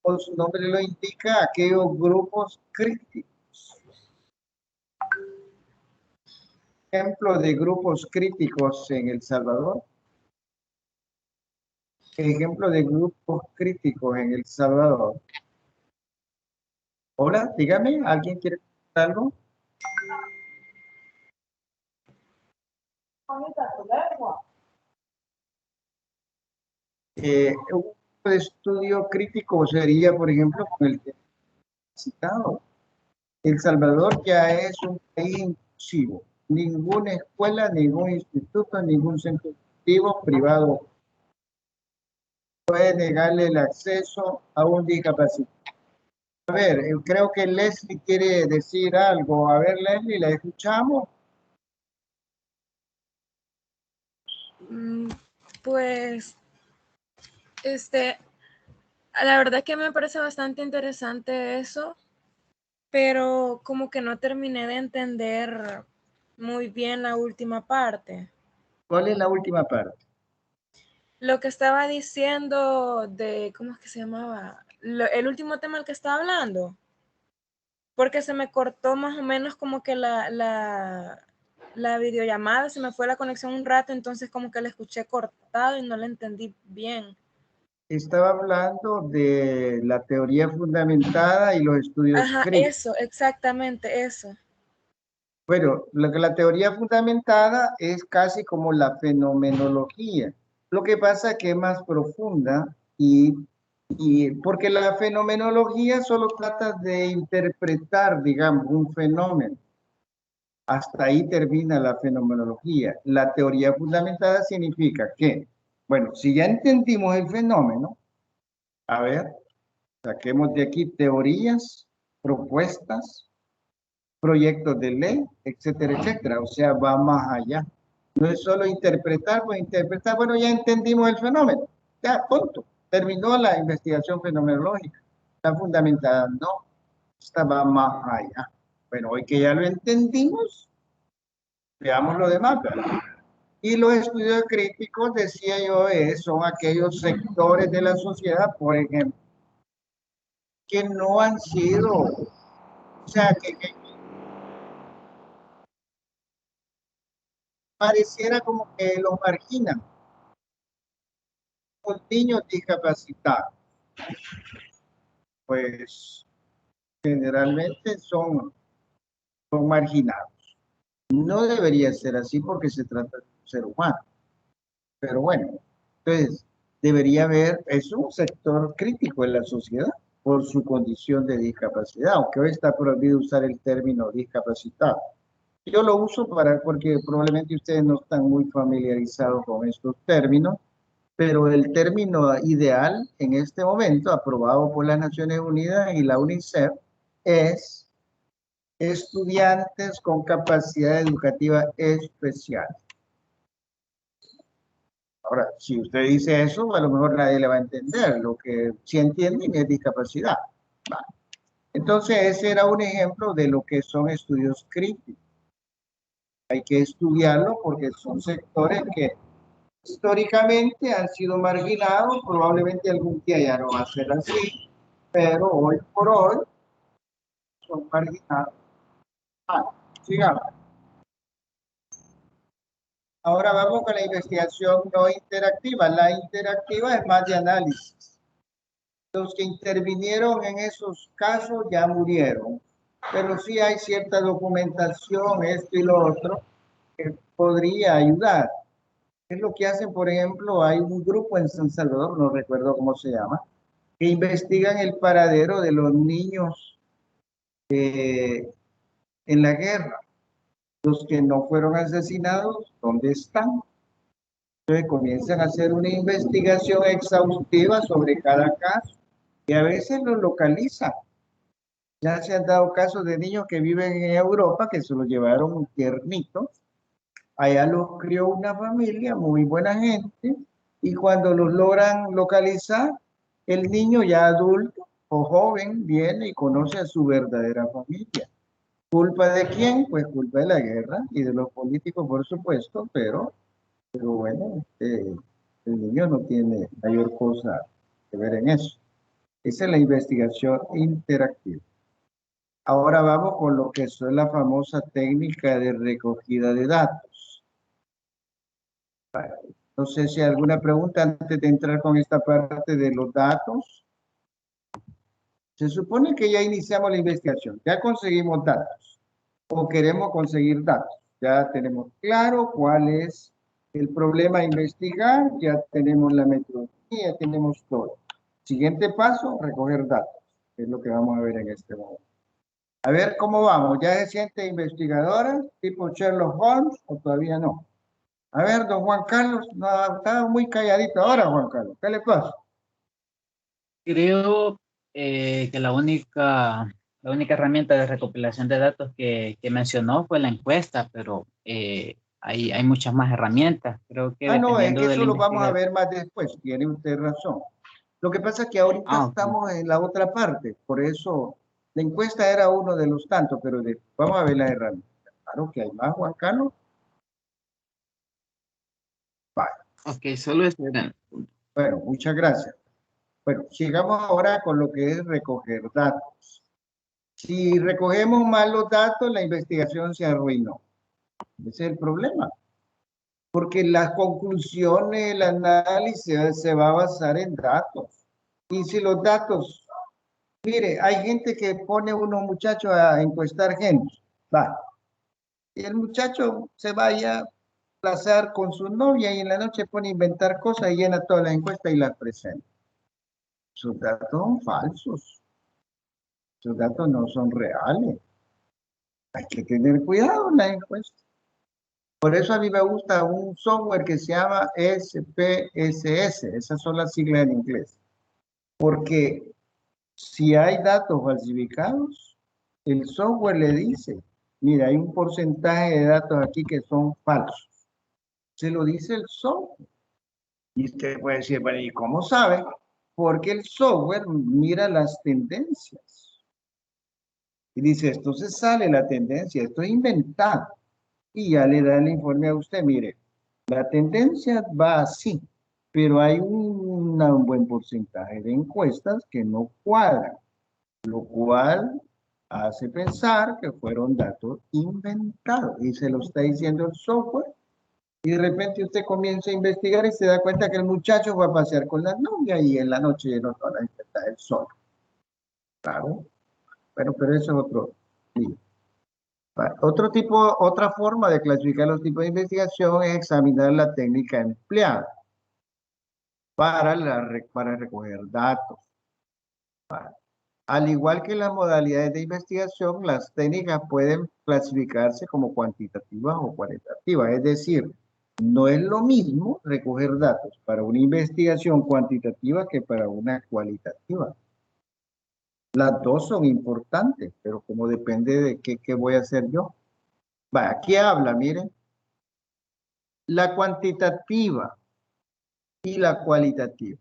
como su nombre lo indica, aquellos grupos críticos. Ejemplo de grupos críticos en El Salvador. Ejemplo de grupos críticos en El Salvador. Hola, dígame, ¿alguien quiere preguntar algo? Un grupo de estudio crítico sería, por ejemplo, con el que he citado. El Salvador ya es un país inclusivo. Ninguna escuela, ningún instituto, ningún centro educativo privado puede negarle el acceso a un discapacitado. A ver, creo que Leslie quiere decir algo. A ver, Leslie, ¿la escuchamos? Pues, la verdad que me parece bastante interesante eso, pero como que no terminé de entender muy bien la última parte. ¿Cuál es la última parte? Lo que estaba diciendo de, ¿cómo es que se llamaba? El último tema del que estaba hablando. Porque se me cortó más o menos como que la videollamada, se me fue la conexión un rato, entonces como que la escuché cortado y no la entendí bien. Estaba hablando de la teoría fundamentada y los estudios Ajá, críticos. eso, exactamente, eso. Bueno, la teoría fundamentada es casi como la fenomenología. Lo que pasa es que es más profunda y porque la fenomenología solo trata de interpretar, digamos, un fenómeno. Hasta ahí termina la fenomenología. La teoría fundamentada significa que, bueno, si ya entendimos el fenómeno, a ver, saquemos de aquí teorías, propuestas, proyectos de ley, etcétera, etcétera. O sea, va más allá. No es solo interpretar, pues interpretar, bueno, ya entendimos el fenómeno. Ya, punto. Terminó la investigación fenomenológica. Está fundamentada. No, esta va más allá. Bueno, hoy que ya lo entendimos, veamos lo demás, ¿verdad? Y los estudios críticos, decía yo, son aquellos sectores de la sociedad, por ejemplo, que no han sido, o sea, que pareciera como que los marginan, los niños discapacitados, pues generalmente son marginados. No debería ser así porque se trata de un ser humano, pero bueno, entonces debería haber, es un sector crítico en la sociedad por su condición de discapacidad, aunque hoy está prohibido usar el término discapacitado. Yo lo uso porque probablemente ustedes no están muy familiarizados con estos términos, pero el término ideal en este momento, aprobado por las Naciones Unidas y la UNICEF, es estudiantes con capacidad educativa especial. Ahora, si usted dice eso, a lo mejor nadie le va a entender. Lo que sí entienden es discapacidad. ¿Va? Entonces, ese era un ejemplo de lo que son estudios críticos. Hay que estudiarlo porque son sectores que históricamente han sido marginados, probablemente algún día ya no va a ser así, pero hoy por hoy son marginados. Sigamos. Ahora vamos con la investigación no interactiva. La interactiva es más de análisis. Los que intervinieron en esos casos ya murieron, pero sí hay cierta documentación, esto y lo otro, que podría ayudar. Es lo que hacen, por ejemplo, hay un grupo en San Salvador, no recuerdo cómo se llama, que investigan el paradero de los niños en la guerra. Los que no fueron asesinados, ¿dónde están? Entonces comienzan a hacer una investigación exhaustiva sobre cada caso y a veces lo localizan. Ya se han dado casos de niños que viven en Europa que se los llevaron tiernitos. Allá los crió una familia, muy buena gente, y cuando los logran localizar, el niño ya adulto o joven viene y conoce a su verdadera familia. ¿Culpa de quién? Pues culpa de la guerra y de los políticos, por supuesto, pero bueno, el niño no tiene mayor cosa que ver en eso. Esa es la investigación interactiva. Ahora vamos con lo que es la famosa técnica de recogida de datos. No sé si hay alguna pregunta antes de entrar con esta parte de los datos. Se supone que ya iniciamos la investigación, ya conseguimos datos o queremos conseguir datos. Ya tenemos claro cuál es el problema a investigar, ya tenemos la metodología, ya tenemos todo. Siguiente paso, recoger datos, que es lo que vamos a ver en este momento. A ver cómo vamos. ¿Ya se siente investigadora tipo Sherlock Holmes o todavía no? A ver, don Juan Carlos, no, estaba muy calladito ahora, Juan Carlos. ¿Qué le pasa? Creo que la única herramienta de recopilación de datos que mencionó fue la encuesta, pero hay muchas más herramientas. Creo que Ah, no, es dependiendo que de eso la lo vamos a investigación. ver más después. Tiene usted razón. Lo que pasa es que ahorita Ah, ok. estamos en la otra parte. Por eso la encuesta era uno de los tantos, pero vamos a ver las herramientas. Claro que hay más, Juan Carlos. Vale. Ok, solo eso era. Bueno, muchas gracias. Bueno, sigamos ahora con lo que es recoger datos. Si recogemos mal los datos, la investigación se arruinó. Ese es el problema. Porque las conclusiones, el análisis se va a basar en datos. Y si los datos, mire, hay gente que pone unos muchachos a encuestar gente, va, y el muchacho se vaya a plazar con su novia y en la noche pone a inventar cosas y llena todas las encuestas y las presenta. Sus datos son falsos, sus datos no son reales. Hay que tener cuidado en la encuesta. Por eso a mí me gusta un software que se llama SPSS, esas son las siglas en inglés. Porque si hay datos falsificados, el software le dice, mira, hay un porcentaje de datos aquí que son falsos. Se lo dice el software. Y usted puede decir, bueno, ¿y cómo sabe? Porque el software mira las tendencias. Y dice, esto se sale la tendencia, esto es inventado. Y ya le da el informe a usted, mire, la tendencia va así, pero hay un buen porcentaje de encuestas que no cuadran, lo cual hace pensar que fueron datos inventados y se lo está diciendo el software. Y de repente usted comienza a investigar y se da cuenta que el muchacho va a pasear con la novia y en la noche no toda la gente está el sol. Claro, bueno, pero eso es otro. Sí. Otra forma de clasificar los tipos de investigación es examinar la técnica empleada para recoger datos. Al igual que las modalidades de investigación, las técnicas pueden clasificarse como cuantitativas o cualitativas. Es decir, no es lo mismo recoger datos para una investigación cuantitativa que para una cualitativa. Las dos son importantes, pero como depende de qué voy a hacer yo. Va, aquí habla, miren. La cuantitativa y la cualitativa.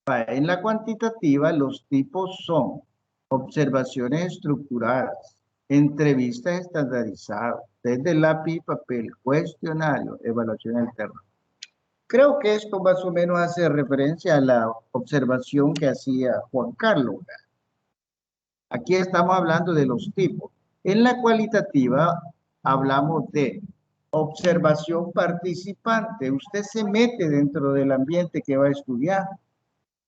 En la cuantitativa, los tipos son observaciones estructuradas, entrevistas estandarizadas, test de lápiz y papel, cuestionario, evaluación alterna. Creo que esto más o menos hace referencia a la observación que hacía Juan Carlos. Aquí estamos hablando de los tipos. En la cualitativa hablamos de Observación participante. Usted se mete dentro del ambiente que va a estudiar.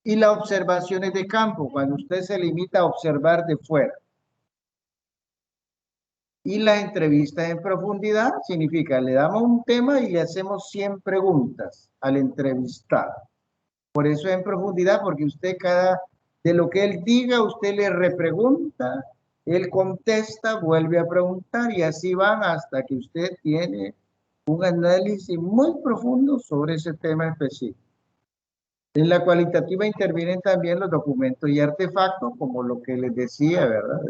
Y la observación es de campo, cuando usted se limita a observar de fuera. Y la entrevista en profundidad significa, le damos un tema y le hacemos 100 preguntas al entrevistado. Por eso en profundidad, porque usted de lo que él diga, usted le repregunta, él contesta, vuelve a preguntar y así van hasta que usted tiene un análisis muy profundo sobre ese tema específico. En la cualitativa intervienen también los documentos y artefactos, como lo que les decía, ¿verdad?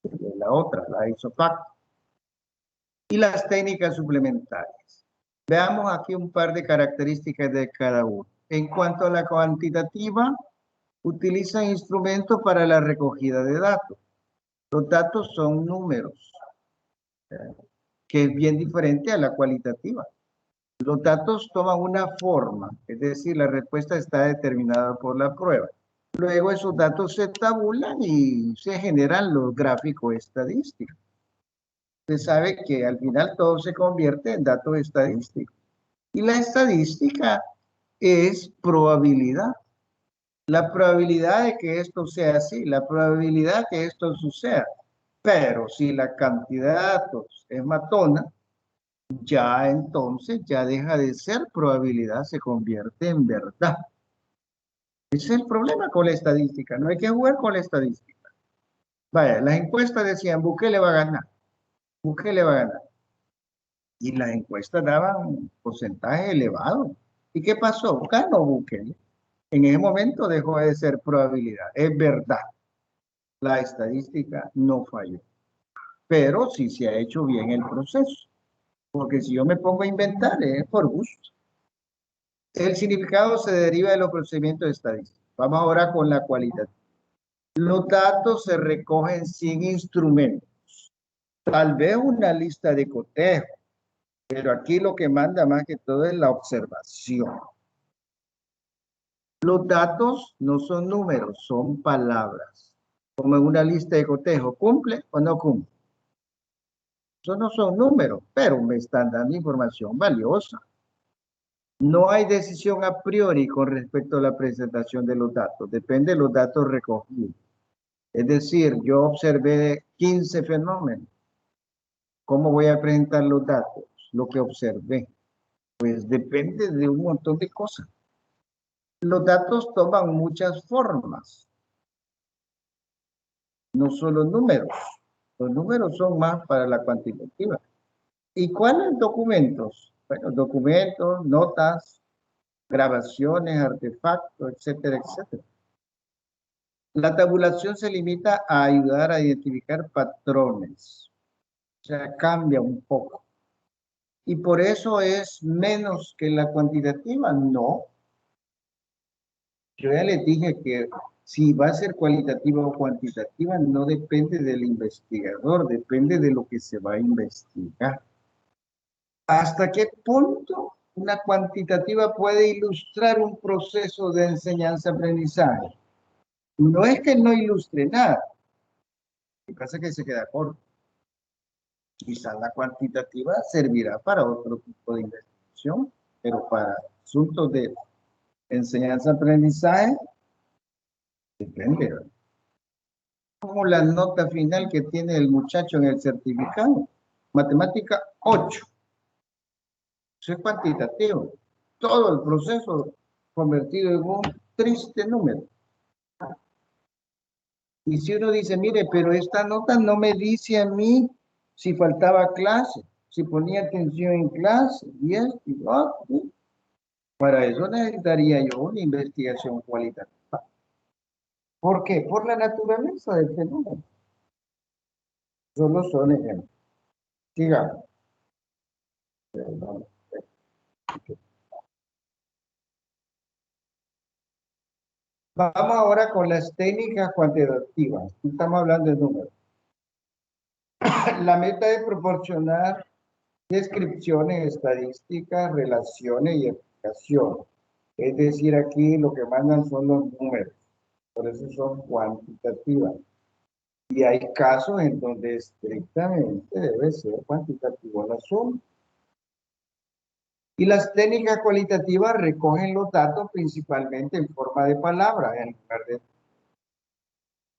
De la otra, la isofacto. Y las técnicas suplementarias. Veamos aquí un par de características de cada uno. En cuanto a la cuantitativa, utilizan instrumentos para la recogida de datos. Los datos son números, que es bien diferente a la cualitativa. Los datos toman una forma, es decir, la respuesta está determinada por la prueba. Luego esos datos se tabulan y se generan los gráficos estadísticos. Usted sabe que al final todo se convierte en datos estadísticos. Y la estadística es probabilidad. La probabilidad de que esto sea así, la probabilidad que esto suceda. Pero si la cantidad de datos es matona, ya entonces ya deja de ser probabilidad, se convierte en verdad. Ese es el problema con la estadística, no hay que jugar con la estadística. Vaya, las encuestas decían, Bukele va a ganar, Bukele va a ganar. Y las encuestas daban un porcentaje elevado. ¿Y qué pasó? Ganó Bukele. En ese momento dejó de ser probabilidad, es verdad. La estadística no falló, pero sí se ha hecho bien el proceso. Porque si yo me pongo a inventar, es por gusto. El significado se deriva de los procedimientos estadísticos. Vamos ahora con la cualidad. Los datos se recogen sin instrumentos. Tal vez una lista de cotejo, pero aquí lo que manda más que todo es la observación. Los datos no son números, son palabras. Como en una lista de cotejo, ¿cumple o no cumple? Eso no son números, pero me están dando información valiosa. No hay decisión a priori con respecto a la presentación de los datos. Depende de los datos recogidos. Es decir, yo observé 15 fenómenos. ¿Cómo voy a presentar los datos? Lo que observé. Pues depende de un montón de cosas. Los datos toman muchas formas. No solo números. Los números son más para la cuantitativa. ¿Y cuáles documentos? Bueno, documentos, notas, grabaciones, artefactos, etcétera, etcétera. La tabulación se limita a ayudar a identificar patrones. O sea, cambia un poco. ¿Y por eso es menos que la cuantitativa? No. Yo ya les dije que si va a ser cualitativa o cuantitativa no depende del investigador, depende de lo que se va a investigar. ¿Hasta qué punto una cuantitativa puede ilustrar un proceso de enseñanza-aprendizaje? No es que no ilustre nada, lo que pasa es que se queda corto. Quizás la cuantitativa servirá para otro tipo de investigación, pero para asuntos de enseñanza-aprendizaje, depende, ¿verdad? Como la nota final que tiene el muchacho en el certificado. Matemática 8. Eso es cuantitativo. Todo el proceso convertido en un triste número. Y si uno dice, mire, pero esta nota no me dice a mí si faltaba clase, si ponía atención en clase, y esto y lo otro. Para eso necesitaría yo una investigación cualitativa. ¿Por qué? Por la naturaleza del fenómeno. Solo son ejemplos. Sigamos. Perdón. Vamos ahora con las técnicas cuantitativas. Estamos hablando de números. La meta es proporcionar descripciones estadísticas, relaciones y explicaciones. Es decir, aquí lo que mandan son los números. Por eso son cuantitativas. Y hay casos en donde estrictamente debe ser cuantitativo el asunto. Y las técnicas cualitativas recogen los datos principalmente en forma de palabras en lugar de...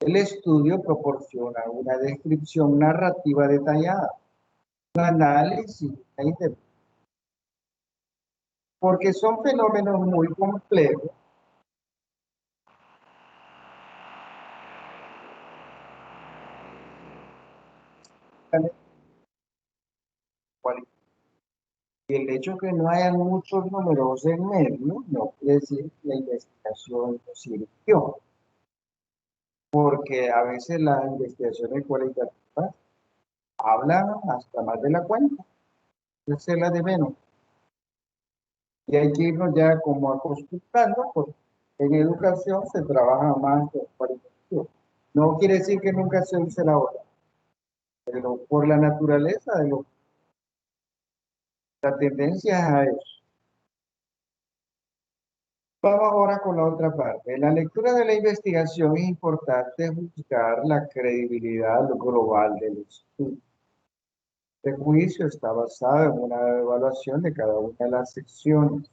El estudio proporciona una descripción narrativa detallada, un análisis, una interpretación, porque son fenómenos muy complejos. Y el hecho de que no haya muchos números en medio no quiere decir que la investigación no sirvió, porque a veces las investigaciones cualitativas hablan hasta más de la cuenta, esa es la de menos. Y hay que irnos ya como acostumbrando, porque en educación se trabaja más con cualitativo. No quiere decir que nunca se use la otra, pero por la naturaleza de la tendencia es a eso. Vamos ahora con la otra parte. En la lectura de la investigación es importante juzgar la credibilidad global del estudio. El juicio está basado en una evaluación de cada una de las secciones.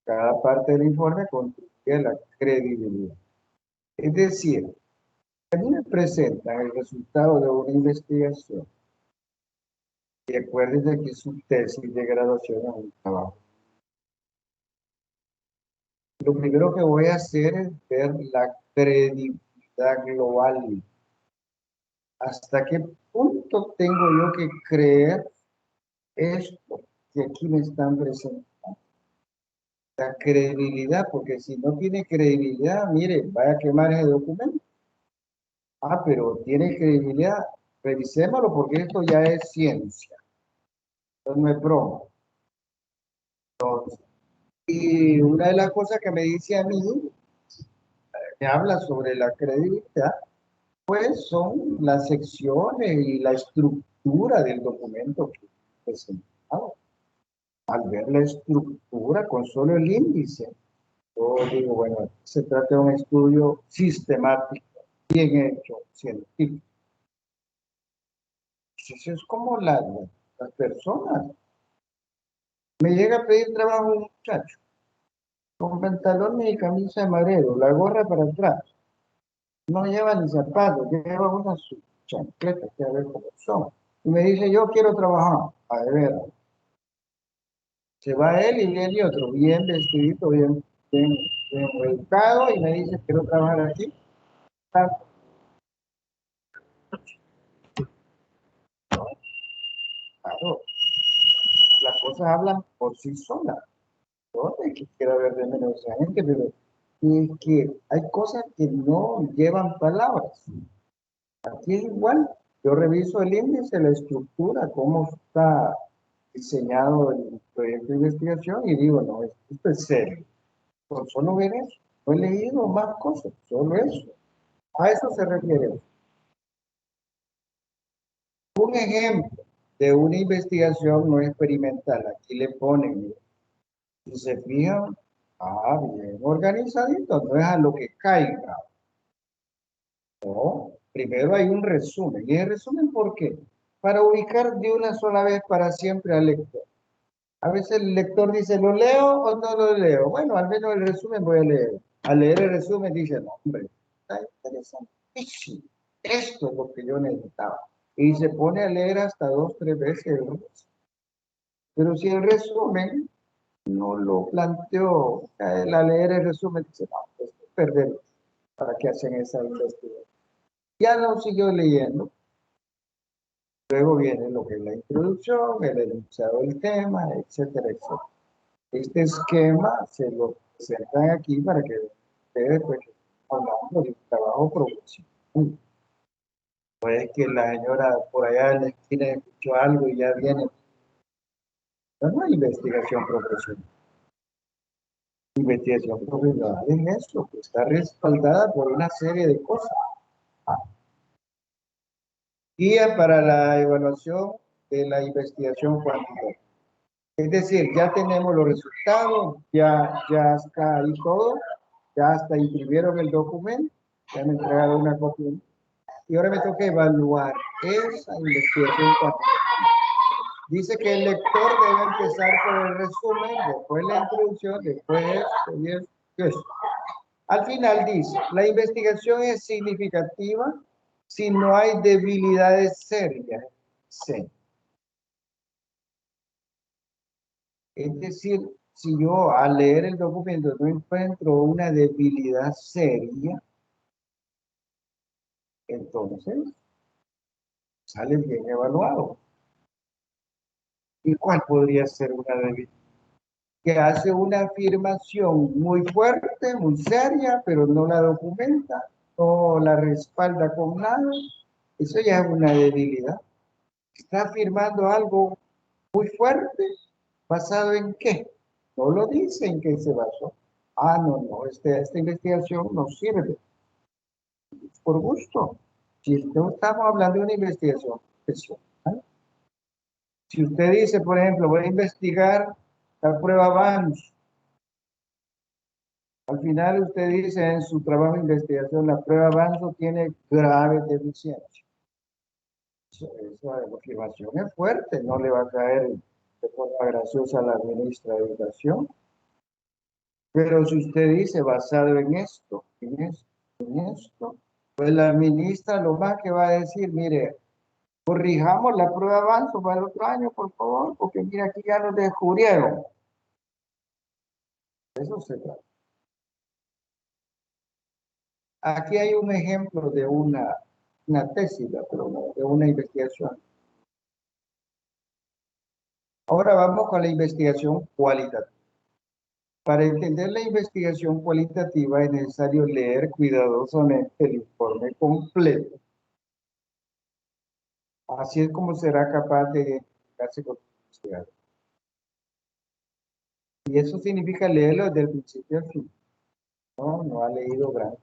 Cada parte del informe contribuye a la credibilidad. Es decir, a mí me presentan el resultado de una investigación y acuérdense que su tesis de graduación es un trabajo. Lo primero que voy a hacer es ver la credibilidad global. ¿Hasta qué punto tengo yo que creer esto que aquí me están presentando? La credibilidad, porque si no tiene credibilidad, mire, vaya a quemar ese documento. Ah, pero tiene credibilidad, revisémoslo porque esto ya es ciencia, no es broma. Entonces, y una de las cosas que me dice a mí, me habla sobre la credibilidad, pues son las secciones y la estructura del documento que he presentado. Al ver la estructura con solo el índice, yo digo, bueno, se trata de un estudio sistemático, bien hecho, científico. Eso es como las personas. Me llega a pedir trabajo un muchacho, con pantalones y camisa de marero, la gorra para atrás. No lleva ni zapatos, lleva unas chancletas, que a ver cómo son. Y me dice, yo quiero trabajar. A ver, se va él y viene otro, bien vestidito, bien educado, y me dice, quiero trabajar aquí. Claro, las cosas hablan por sí solas. No es que quiera ver de menos a gente, pero es que hay cosas que no llevan palabras. Aquí es igual. Yo reviso el índice, la estructura, cómo está diseñado el proyecto de investigación y digo, no, esto es serio. Por solo ver eso. No he leído más cosas, solo eso. A eso se refiere. Un ejemplo de una investigación no experimental. Aquí le ponen, si se fijan, bien organizadito, no es a lo que caiga. No, primero hay un resumen. ¿Y el resumen por qué? Para ubicar de una sola vez para siempre al lector. A veces el lector dice, ¿lo leo o no lo leo? Bueno, al menos el resumen voy a leer. Al leer el resumen dice, no, hombre, está interesantísimo. Esto es lo que yo necesitaba. Y se pone a leer hasta 2, 3 veces el resumen. Pero si el resumen no lo planteó, al leer el resumen dice, no, pues perderlo. ¿Para qué hacen esa investigación? Ya lo siguió leyendo. Luego viene lo que es la introducción, el enunciado del tema, etcétera, etcétera. Este esquema se lo presentan aquí para que ustedes pues, hablando de un trabajo profesional. No es que la señora por allá en la esquina escuchó algo y ya viene. No hay investigación profesional. Investigación profesional es eso, que está respaldada por una serie de cosas. Guía para la evaluación de la investigación cuantitativa. Es decir, ya tenemos los resultados, ya está ahí todo, ya hasta imprimieron el documento, ya me entregaron una copia. Y ahora me toca evaluar esa investigación cuantitativa. Dice que el lector debe empezar por el resumen, después la introducción, después esto y esto y esto. Al final dice, la investigación es significativa si no hay debilidades serias. Sí. Es decir, si yo al leer el documento no encuentro una debilidad seria, entonces sale bien evaluado. ¿Y cuál podría ser una debilidad? Que hace una afirmación muy fuerte, muy seria, pero no la documenta, no la respalda con nada. Eso ya es una debilidad. Está afirmando algo muy fuerte, ¿basado en qué? No lo dice en qué se basó. Ah, no, esta investigación no sirve. Por gusto. Si no estamos hablando de una investigación profesional. Si usted dice, por ejemplo, voy a investigar la prueba Banz, al final usted dice en su trabajo de investigación, la prueba Banzo tiene graves deficiencias. Esa afirmación es fuerte, no le va a caer de forma graciosa a la ministra de Educación. Pero si usted dice basado en esto, en esto, pues la ministra lo más que va a decir, mire, corrijamos la prueba Banzo para el otro año, por favor, porque mira, aquí ya nos descubrieron. Eso se trata. Aquí hay un ejemplo de una tesis, pero no, de una investigación. Ahora vamos con la investigación cualitativa. Para entender la investigación cualitativa es necesario leer cuidadosamente el informe completo. Así es como será capaz de identificarse con el investigador. Y eso significa leerlo desde el principio al fin. No ha leído gran.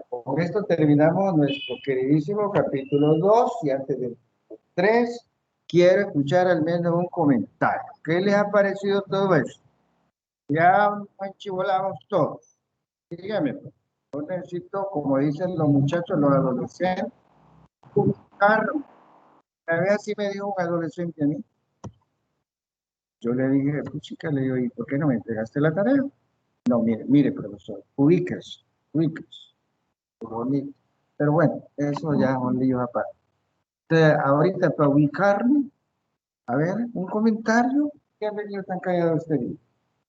Con esto terminamos nuestro queridísimo capítulo 2 y antes del 3 quiero escuchar al menos un comentario. ¿Qué les ha parecido todo eso? Ya manchivolamos todos. Dígame, pues. Yo necesito, como dicen los muchachos, los adolescentes, un carro. A ver si me dijo un adolescente a mí. Yo le dije, pues chica, le digo, ¿y por qué no me entregaste la tarea? No, mire, profesor, ubíquese. Bonito. Pero bueno, eso ya es un lío aparte. Entonces, ahorita para ubicarme, a ver, un comentario. ¿Qué ha venido tan callado este día?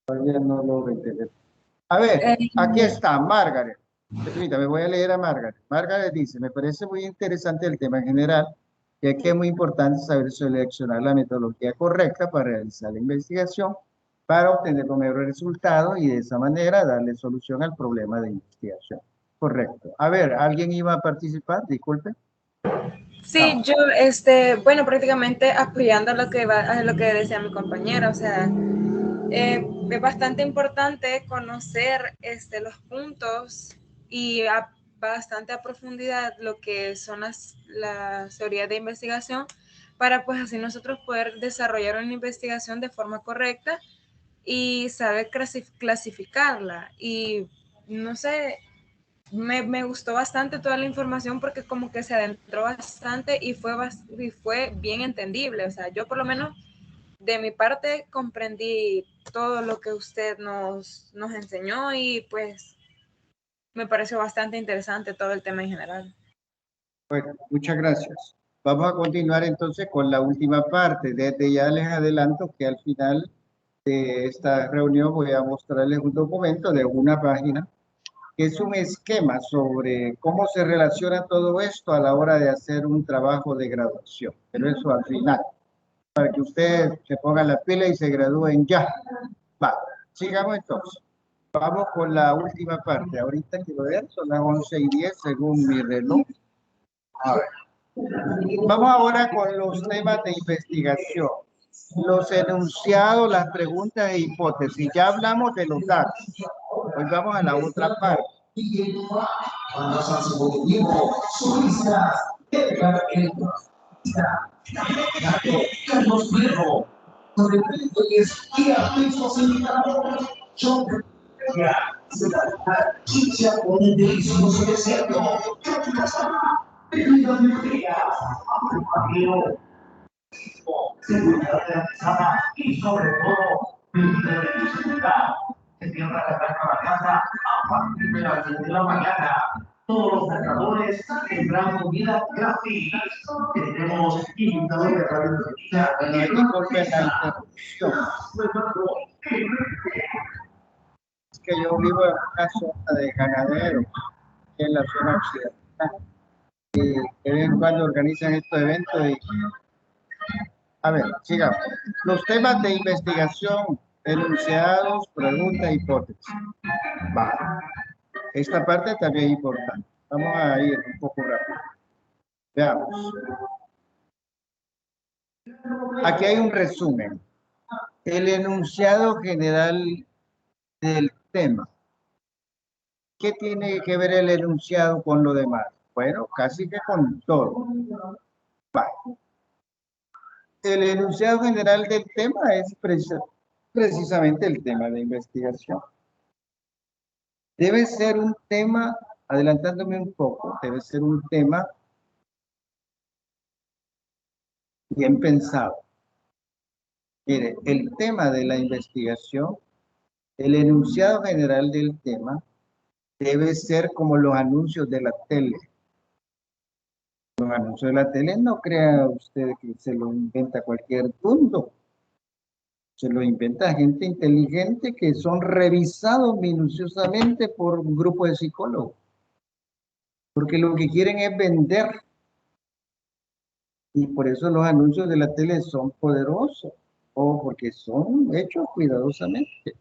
Todavía no lo entender. A ver, aquí está, Margaret. Permítame, voy a leer a Margaret. Margaret dice, me parece muy interesante el tema en general, ya que es muy importante saber seleccionar la metodología correcta para realizar la investigación, para obtener los mejores resultados y de esa manera darle solución al problema de investigación. Correcto. A ver, ¿alguien iba a participar? Disculpe. Sí, yo, bueno, prácticamente apoyando lo a lo que decía mi compañera, o sea, es bastante importante conocer los puntos y bastante a profundidad lo que son las teorías de investigación para pues así nosotros poder desarrollar una investigación de forma correcta y saber clasificarla. Y no sé, me gustó bastante toda la información porque como que se adentró bastante y fue bien entendible. O sea, yo por lo menos de mi parte comprendí todo lo que usted nos enseñó y pues me pareció bastante interesante todo el tema en general. Bueno, muchas gracias. Vamos a continuar entonces con la última parte. Desde ya les adelanto que al final de esta reunión voy a mostrarles un documento de una página que es un esquema sobre cómo se relaciona todo esto a la hora de hacer un trabajo de graduación. Pero eso al final, para que ustedes se pongan la pila y se gradúen ya. Va, sigamos entonces. Vamos con la última parte. Ahorita quiero ver, son las 11:10 según mi reloj. A ver. Vamos ahora con los temas de investigación. Los enunciados, las preguntas e hipótesis. Ya hablamos de los datos. Hoy vamos a la otra parte. seguridad garantizada y sobre todo límite de visibilidad. Se cierra la casa a partir de las 10 de la mañana. Todos los mercadores tendrán comida gratis. Tenemos invitados de Radio Melodía. Disculpen la interrupción. Es que yo vivo en una zona de ganaderos, en la zona occidental. Y de vez en cuando organizan estos eventos. Y... A ver, sigamos. Los temas de investigación, enunciados, preguntas, hipótesis. Va. Esta parte también es importante. Vamos a ir un poco rápido. Veamos. Aquí hay un resumen. El enunciado general del tema. ¿Qué tiene que ver el enunciado con lo demás? Bueno, casi que con todo. Vale. El enunciado general del tema es precisamente el tema de investigación. Debe ser un tema, adelantándome un poco, debe ser un tema bien pensado. Mire, el tema de la investigación, el enunciado general del tema, debe ser como los anuncios de la tele. Los anuncios de la tele no crea usted que se lo inventa cualquier mundo. Se lo inventa gente inteligente que son revisados minuciosamente por un grupo de psicólogos. Porque lo que quieren es vender. Y por eso los anuncios de la tele son poderosos. O porque son hechos cuidadosamente.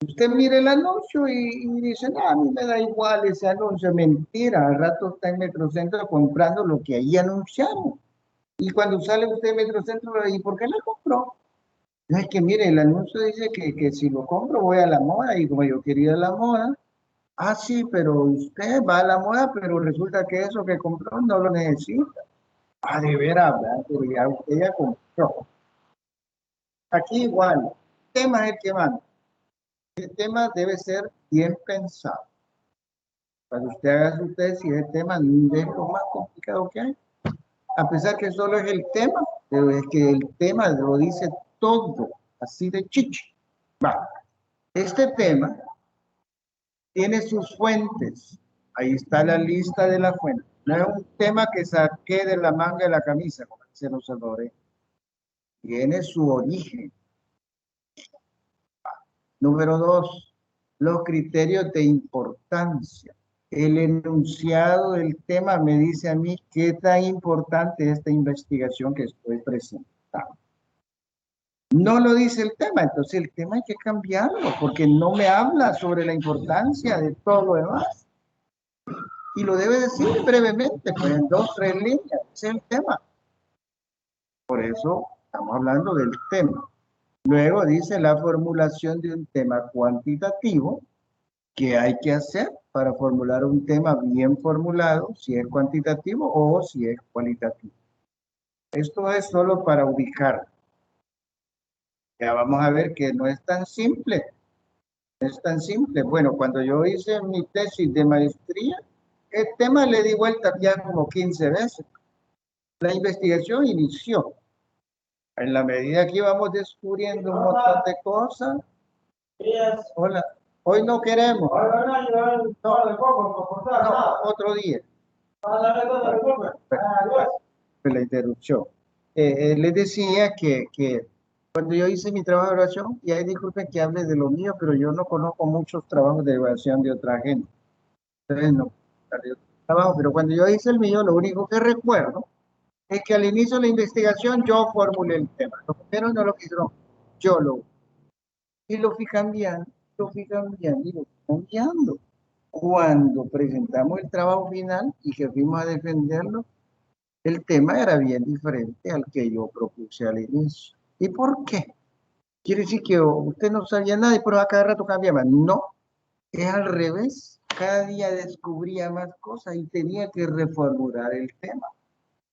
Usted mire el anuncio y dice, no, a mí me da igual ese anuncio. Mentira, al rato está en Metrocentro comprando lo que ahí anunciaron. Y cuando sale usted en Metrocentro, ¿y por qué la compró? No, es que mire, el anuncio dice que si lo compro voy a la moda y como yo quería la moda, ah, sí, pero usted va a la moda, pero resulta que eso que compró no lo necesita. Ah, de veras, ¿verdad? Pero ya usted ya compró. Aquí igual, el tema es el que manda. El tema debe ser bien pensado. Cuando usted haga su tesis, el tema es lo más complicado que hay. A pesar que solo es el tema, pero es que el tema lo dice todo, así de chichi. Va. Este tema tiene sus fuentes. Ahí está la lista de las fuentes. No es un tema que saqué de la manga de la camisa, como dicen los salvadoreños. Tiene su origen. Número 2, los criterios de importancia. El enunciado del tema me dice a mí qué tan importante es esta investigación que estoy presentando. No lo dice el tema, entonces el tema hay que cambiarlo, porque no me habla sobre la importancia de todo lo demás. Y lo debe decir brevemente, pues en 2, 3 líneas, ese es el tema. Por eso estamos hablando del tema. Luego dice la formulación de un tema cuantitativo. ¿Qué hay que hacer para formular un tema bien formulado, si es cuantitativo o si es cualitativo? Esto es solo para ubicar. Ya vamos a ver que no es tan simple. No es tan simple. Bueno, cuando yo hice mi tesis de maestría, el tema le di vuelta ya como 15 veces. La investigación inició. En la medida que íbamos descubriendo un montón de cosas. Hola. Hoy no queremos. No, otro día. La interrupción. Les decía que cuando yo hice mi trabajo de evaluación, y ahí disculpen que hable de lo mío, pero yo no conozco muchos trabajos de evaluación de otra gente. Entonces no, trabajo, pero cuando yo hice el mío, lo único que recuerdo es que al inicio de la investigación yo formulé el tema. Los primeros no lo hicieron, yo lo. Y lo fui cambiando, y lo fui cambiando. Cuando presentamos el trabajo final y que fuimos a defenderlo, el tema era bien diferente al que yo propuse al inicio. ¿Y por qué? Quiere decir que usted no sabía nada y por a cada rato cambiaba. No, es al revés. Cada día descubría más cosas y tenía que reformular el tema.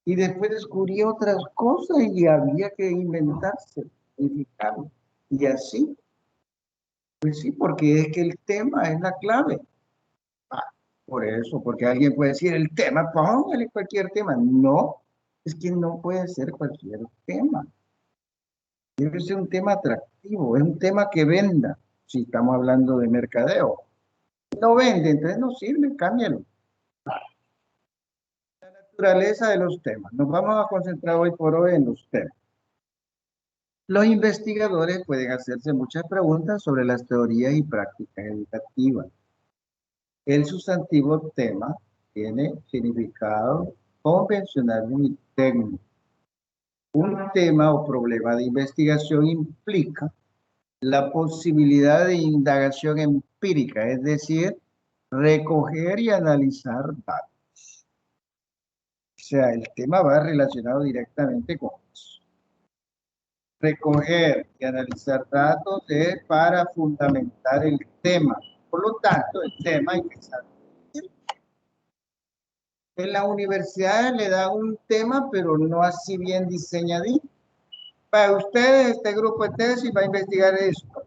Y después descubrí otras cosas y había que inventarse, modificarlo. Y así. Pues sí, porque es que el tema es la clave. Por eso, porque alguien puede decir el tema, póngale cualquier tema. No, es que no puede ser cualquier tema. Debe ser un tema atractivo, es un tema que venda, si estamos hablando de mercadeo. No vende, entonces no sirve, cámbialo. Naturaleza de los temas. Nos vamos a concentrar hoy por hoy en los temas. Los investigadores pueden hacerse muchas preguntas sobre las teorías y prácticas educativas. El sustantivo tema tiene significado convencional y técnico. Un tema o problema de investigación implica la posibilidad de indagación empírica, es decir, recoger y analizar datos. O sea, el tema va relacionado directamente con eso. Recoger y analizar datos es para fundamentar el tema. Por lo tanto, el tema hay que saber. En las universidades le dan un tema, pero no así bien diseñadito. Para ustedes, este grupo de tesis va a investigar esto.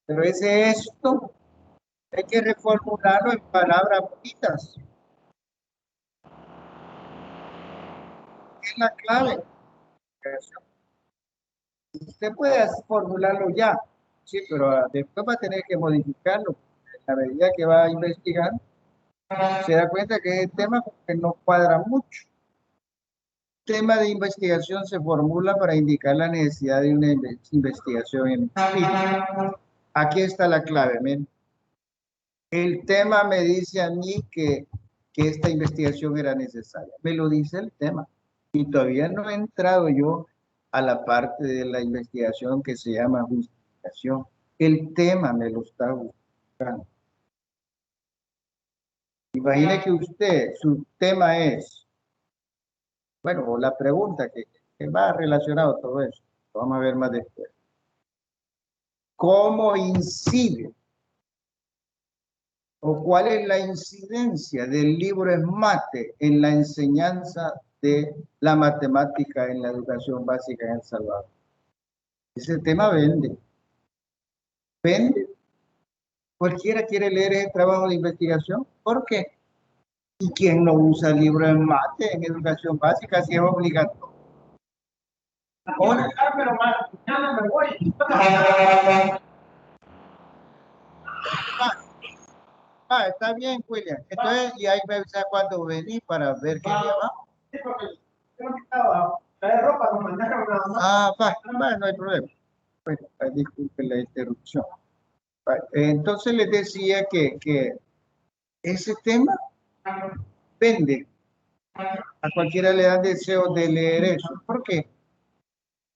Pero ese esto hay que reformularlo en palabras bonitas. Es la clave. Usted puede formularlo ya, sí, pero después va a tener que modificarlo. A medida que va a investigar, se da cuenta que el tema que no cuadra mucho. El tema de investigación se formula para indicar la necesidad de una investigación empírica. Aquí está la clave, ¿ven? El tema me dice a mí que esta investigación era necesaria. Me lo dice el tema. Y todavía no he entrado yo a la parte de la investigación que se llama justificación. El tema me lo está buscando. Imagine que usted, su tema es, bueno, la pregunta que va relacionado a todo eso, lo vamos a ver más después. ¿Cómo incide o cuál es la incidencia del libro Esmate en la enseñanza de la matemática en la educación básica en El Salvador? Ese tema vende. Vende. Cualquiera quiere leer ese trabajo de investigación. ¿Por qué? ¿Y quién no usa el libro Esmate en educación básica si es obligatorio? Ahora, pero mañana me voy. Está bien, William. Entonces, y ahí me avisa cuando venís para ver qué día vamos. Sí, porque yo no estaba. Traer ropa, no mandaron nada más. Va, no hay problema. Bueno, disculpen la interrupción. Entonces les decía que ese tema vende. A cualquiera le da deseo de leer eso. ¿Por qué?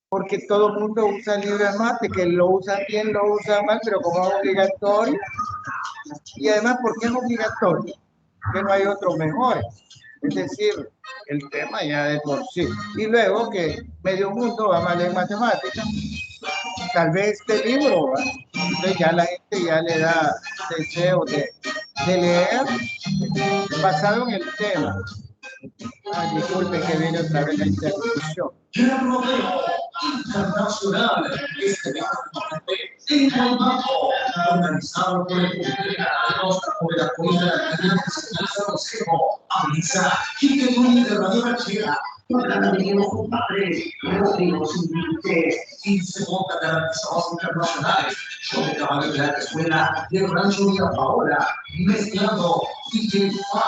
Porque todo el mundo usa el libro de mate, que lo usa bien, lo usa mal, pero como es obligatorio. Y además, ¿por qué es obligatorio? Que no hay otros mejores. Es decir, el tema ya de por sí. Y luego que medio mundo va mal en matemáticas. Tal vez este libro, entonces ya la gente ya le da deseo de leer basado en el tema. Disculpe que viene otra vez la interrupción. Gran Rodeo Internacional en Guanajuato, organizado por el Gobierno por la Policía de la Consejo, Avisa y que no de Radio Ranchera. Amigos, compadres, Rodrigo Simplice, 15 botas garantizados internacionales. Yo de caballo de la escuela del Rancho Villa Paola, mezclando DJ Fa,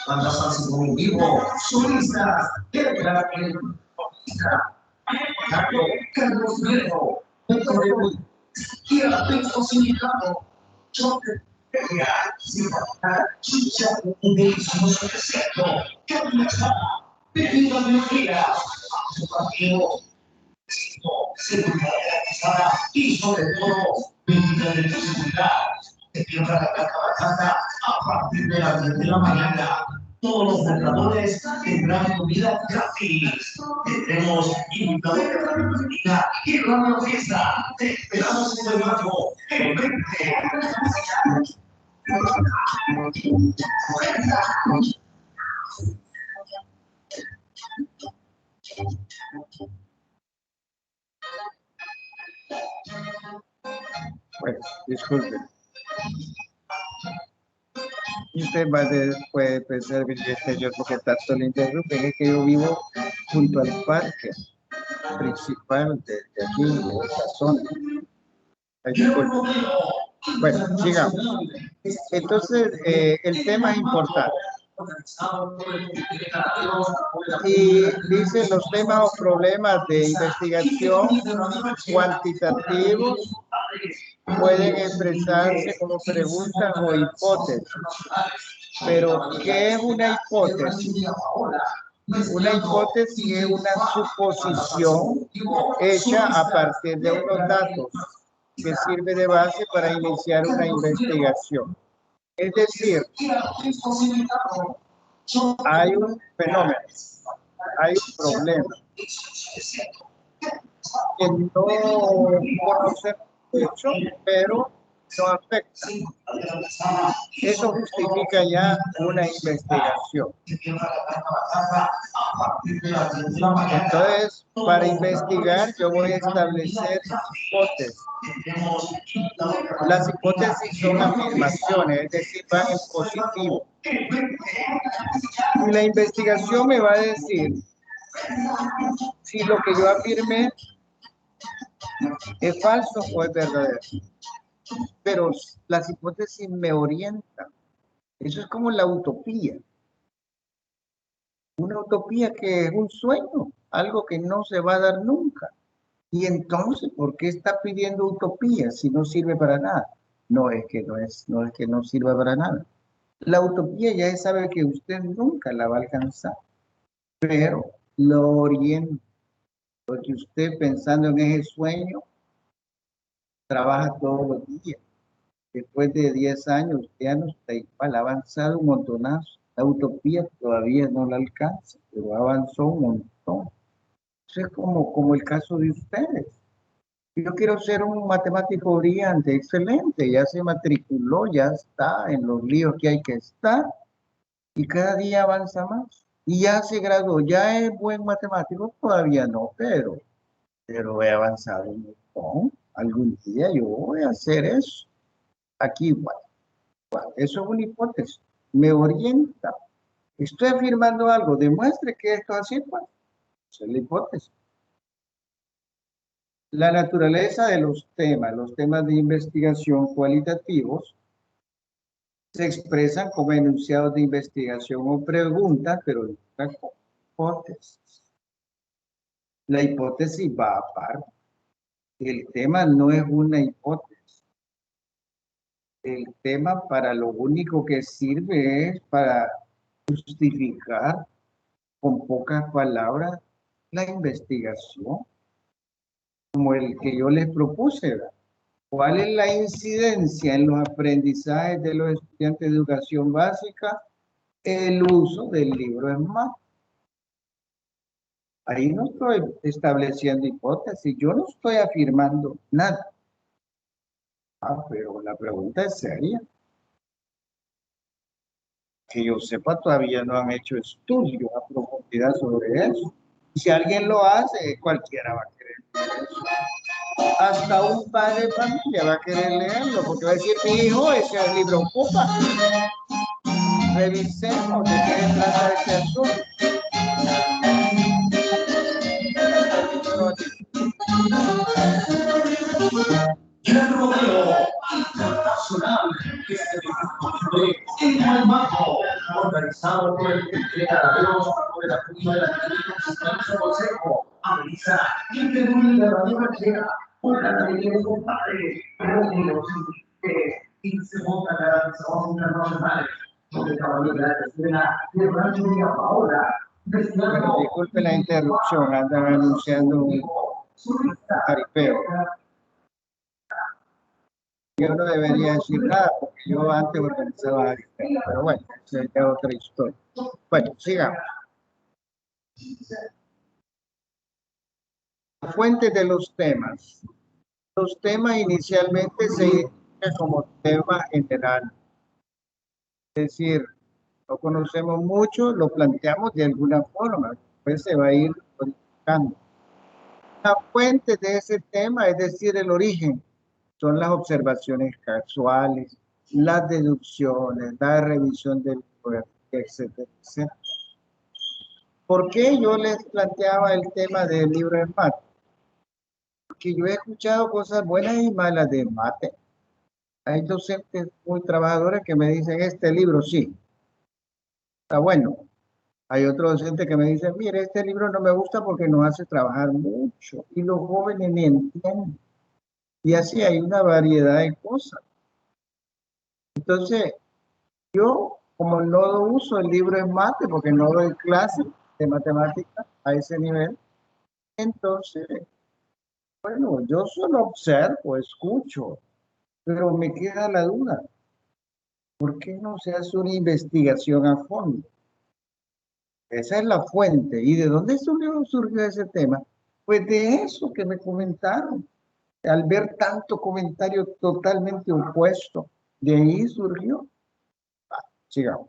bandas así como en vivo, solistas, Edgar, Carlos Viejo, y el texto sindicado, choque, sin faltar, chicha, un delicioso desierto, que me está, bebida biología, su partido, seguridad garantizada y sobre todo, bebida de seguridad. Se piensa la cabalgata a partir de las 10 de la mañana. Todos los mercadores tendrán comida gratis. Tendremos invitados de la bienvenida y gran fiesta. Te esperamos en el barrio. Bueno, disculpen. Usted puede pensar que yo porque tanto le interrumpen, es que yo vivo junto al parque. principal de aquí, de esta zona. Ay, disculpe. Bueno, sigamos. Entonces, el tema es importante. Y dice los temas o problemas de investigación cuantitativos pueden expresarse como preguntas o hipótesis. Pero, ¿qué es una hipótesis? Una hipótesis es una suposición hecha a partir de unos datos que sirve de base para iniciar una investigación. Es decir, hay un fenómeno, hay un problema que no conocemos mucho, pero no afecta. Eso justifica ya una investigación. Entonces, para investigar, yo voy a establecer hipótesis. Las hipótesis son afirmaciones, es decir, van en positivo. Y la investigación me va a decir si lo que yo afirmé es falso o es verdadero. Pero las hipótesis me orientan. Eso es como la utopía. Una utopía que es un sueño, algo que no se va a dar nunca. Y entonces, ¿por qué está pidiendo utopía si no sirve para nada? No es que no sirva para nada. La utopía ya sabe que usted nunca la va a alcanzar, pero lo orienta, porque usted pensando en ese sueño, trabaja todos los días. Después de 10 años, ya no está igual, ha avanzado un montonazo. La utopía todavía no la alcanza, pero avanzó un montón. Eso es como el caso de ustedes. Yo quiero ser un matemático brillante, excelente, ya se matriculó, ya está en los líos que hay que estar y cada día avanza más. Y ya se graduó, ya es buen matemático, todavía no, pero he avanzado un montón. Algún día yo voy a hacer eso. Aquí igual. Eso es una hipótesis. Me orienta. Estoy afirmando algo. Demuestre que esto es así, pues. Esa es la hipótesis. La naturaleza de los temas de investigación cualitativos, se expresan como enunciados de investigación o preguntas, pero nunca como hipótesis. La hipótesis va aparte. El tema no es una hipótesis. El tema para lo único que sirve es para justificar con pocas palabras la investigación, como el que yo les propuse, ¿verdad? ¿Cuál es la incidencia en los aprendizajes de los estudiantes de educación básica? El uso del libro SMART. Ahí no estoy estableciendo hipótesis, yo no estoy afirmando nada. Pero la pregunta es seria. Que yo sepa, todavía no han hecho estudios a profundidad sobre eso. Si alguien lo hace, cualquiera va a querer leer eso. Hasta un padre de familia va a querer leerlo, porque va a decir, mi hijo, ese libro ocupa. Revisemos de qué trata ese asunto. El rodeo internacional que se desarrolló en el marco organizado por el Comité Ganaderos de la Junta de la Agricultura Consejo analiza y determina la manera que era un ganadería de compadre, rodeos y se montan garantizados internacionales donde el caballo de la escuela de Rancho Villa Paola. Bueno, disculpe la interrupción, andan anunciando un jaripeo. Yo no debería decir nada porque yo antes organizaba jaripeo, pero bueno, esa es otra historia. Bueno, sigamos. Fuentes de los temas. Los temas inicialmente se identifican como tema general. Es decir, lo conocemos mucho, lo planteamos de alguna forma, después se va a ir modificando. La fuente de ese tema, es decir, el origen, son las observaciones casuales, las deducciones, la revisión del cuerpo, etcétera, etcétera. ¿Por qué yo les planteaba el tema del libro de mate? Porque yo he escuchado cosas buenas y malas de mate. Hay docentes muy trabajadores que me dicen, este libro sí, está bueno. Hay otro docente que me dice, mire, este libro no me gusta porque nos hace trabajar mucho y los jóvenes ni entienden. Y así hay una variedad de cosas. Entonces, yo como no uso el libro en mate porque no doy clase de matemáticas a ese nivel, entonces, bueno, yo solo observo, escucho, pero me queda la duda, ¿por qué no se hace una investigación a fondo? Esa es la fuente. ¿Y de dónde surgió ese tema? Pues de eso que me comentaron. Al ver tanto comentario totalmente opuesto, de ahí surgió. Sigamos.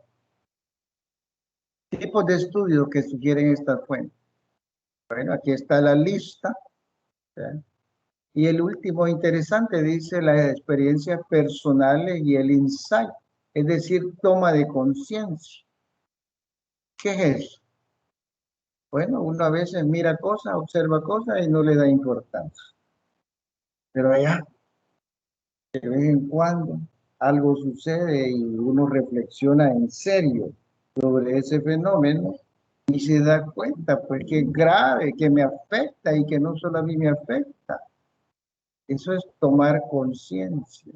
Tipos de estudios que sugieren estas fuentes. Bueno, aquí está la lista. ¿Sí? Y el último interesante dice las experiencias personales y el insight, es decir, toma de conciencia. ¿Qué es eso? Bueno, uno a veces mira cosas, observa cosas y no le da importancia. Pero allá, de vez en cuando, algo sucede y uno reflexiona en serio sobre ese fenómeno y se da cuenta, pues, que es grave, que me afecta y que no solo a mí me afecta. Eso es tomar conciencia.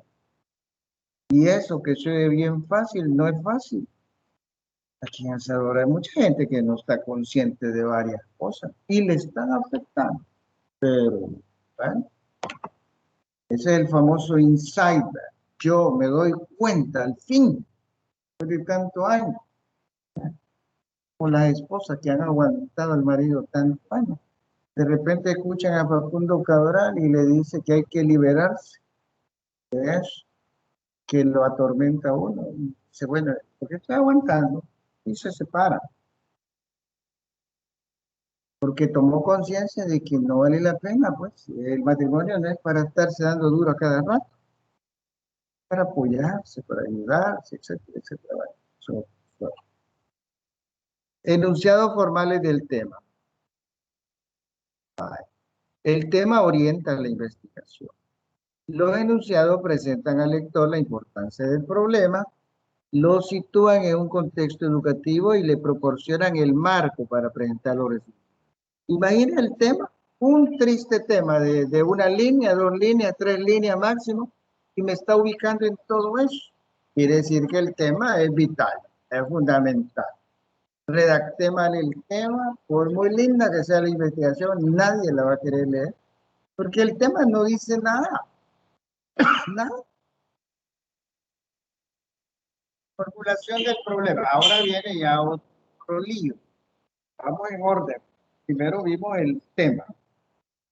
Y eso que se ve bien fácil, no es fácil. Aquí en El Salvador hay mucha gente que no está consciente de varias cosas y le están afectando. Pero, bueno, ese es el famoso insider. Yo me doy cuenta al fin, después de tantos años, con las esposas que han aguantado al marido tantos años. De repente escuchan a Facundo Cabral y le dice que hay que liberarse de eso, que lo atormenta a uno. Y dice, bueno, ¿por qué estoy aguantando? Y se separa. Porque tomó conciencia de que no vale la pena, pues. El matrimonio no es para estarse dando duro a cada rato, para apoyarse, para ayudarse, etcétera, etcétera. Bueno, eso. Enunciados formales del tema. El tema orienta la investigación. Los enunciados presentan al lector la importancia del problema, lo sitúan en un contexto educativo y le proporcionan el marco para presentar los resultados. Imagina el tema, un triste tema de una línea, 2 líneas, 3 líneas máximo, y me está ubicando en todo eso. Quiere decir que el tema es vital, es fundamental. Redacté mal el tema, por muy linda que sea la investigación, nadie la va a querer leer, porque el tema no dice nada, nada. Formulación del problema. Ahora viene ya otro lío. Vamos en orden. Primero vimos el tema.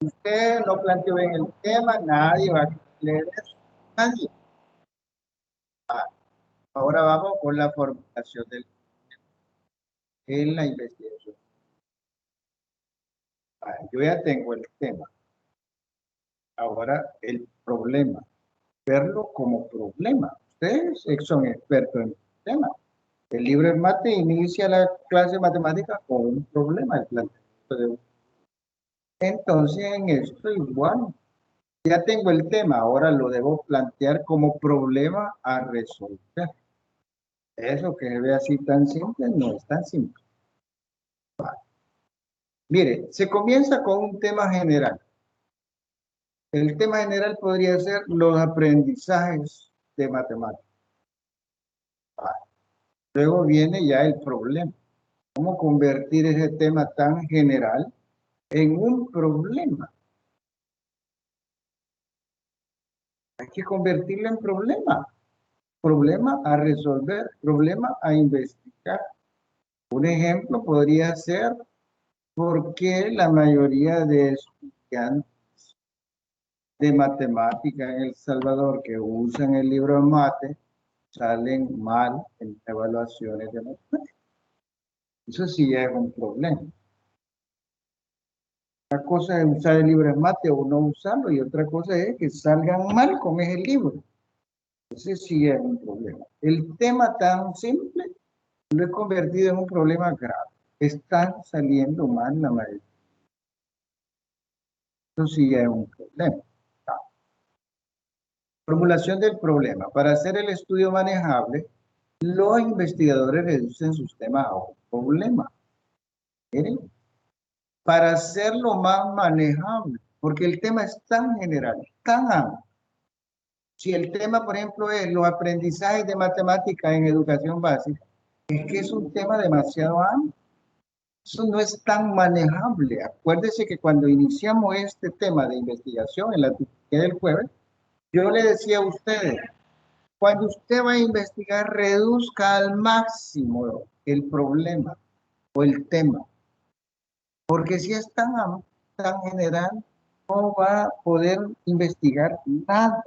Usted no planteó bien el tema, nadie va a leer eso. Nadie. Ahora vamos con la formulación del en la investigación. Yo ya tengo el tema. Ahora el problema. Verlo como problema. Ustedes son expertos en el tema. El libro de mate inicia la clase de matemáticas con un problema, el planteamiento de un. Entonces, en esto igual, ya tengo el tema, ahora lo debo plantear como problema a resolver. Eso que se ve así tan simple, no es tan simple. Vale. Mire, se comienza con un tema general. El tema general podría ser los aprendizajes de matemáticas. Vale. Luego viene ya el problema. ¿Cómo convertir ese tema tan general en un problema? Hay que convertirlo en problema. Problema a resolver, problema a investigar. Un ejemplo podría ser por qué la mayoría de estudiantes de matemática en El Salvador que usan el libro de mate salen mal en evaluaciones de matemáticas. Eso sí es un problema. Una cosa es usar el libro de mate o no usarlo y otra cosa es que salgan mal con ese libro. Ese sí es un problema. El tema tan simple lo he convertido en un problema grave. están saliendo mal la mayoría. Eso sí es un problema. Formulación del problema. Para hacer el estudio manejable, los investigadores reducen sus temas a un problema. ¿Miren? Para hacerlo más manejable, porque el tema es tan general, tan amplio. Si el tema, por ejemplo, es los aprendizajes de matemáticas en educación básica, es que es un tema demasiado amplio. Eso no es tan manejable. Acuérdese que cuando iniciamos este tema de investigación en la actividad del jueves, yo le decía a ustedes, cuando usted va a investigar, reduzca al máximo el problema o el tema. Porque si es tan amplio, tan general, no va a poder investigar nada.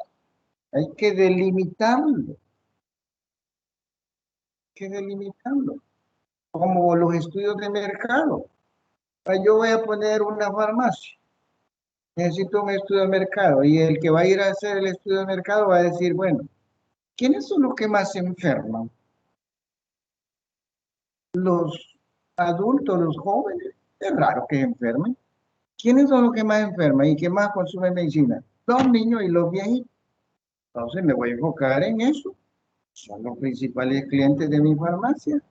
Hay que delimitarlo. Como los estudios de mercado. Yo voy a poner una farmacia. Necesito un estudio de mercado. Y el que va a ir a hacer el estudio de mercado va a decir, bueno, ¿quiénes son los que más se enferman? Los adultos, los jóvenes. Es raro que enfermen. ¿Quiénes son los que más enferman y que más consumen medicina? Los niños y los viejitos. Entonces me voy a enfocar en eso. Son los principales clientes de mi farmacia.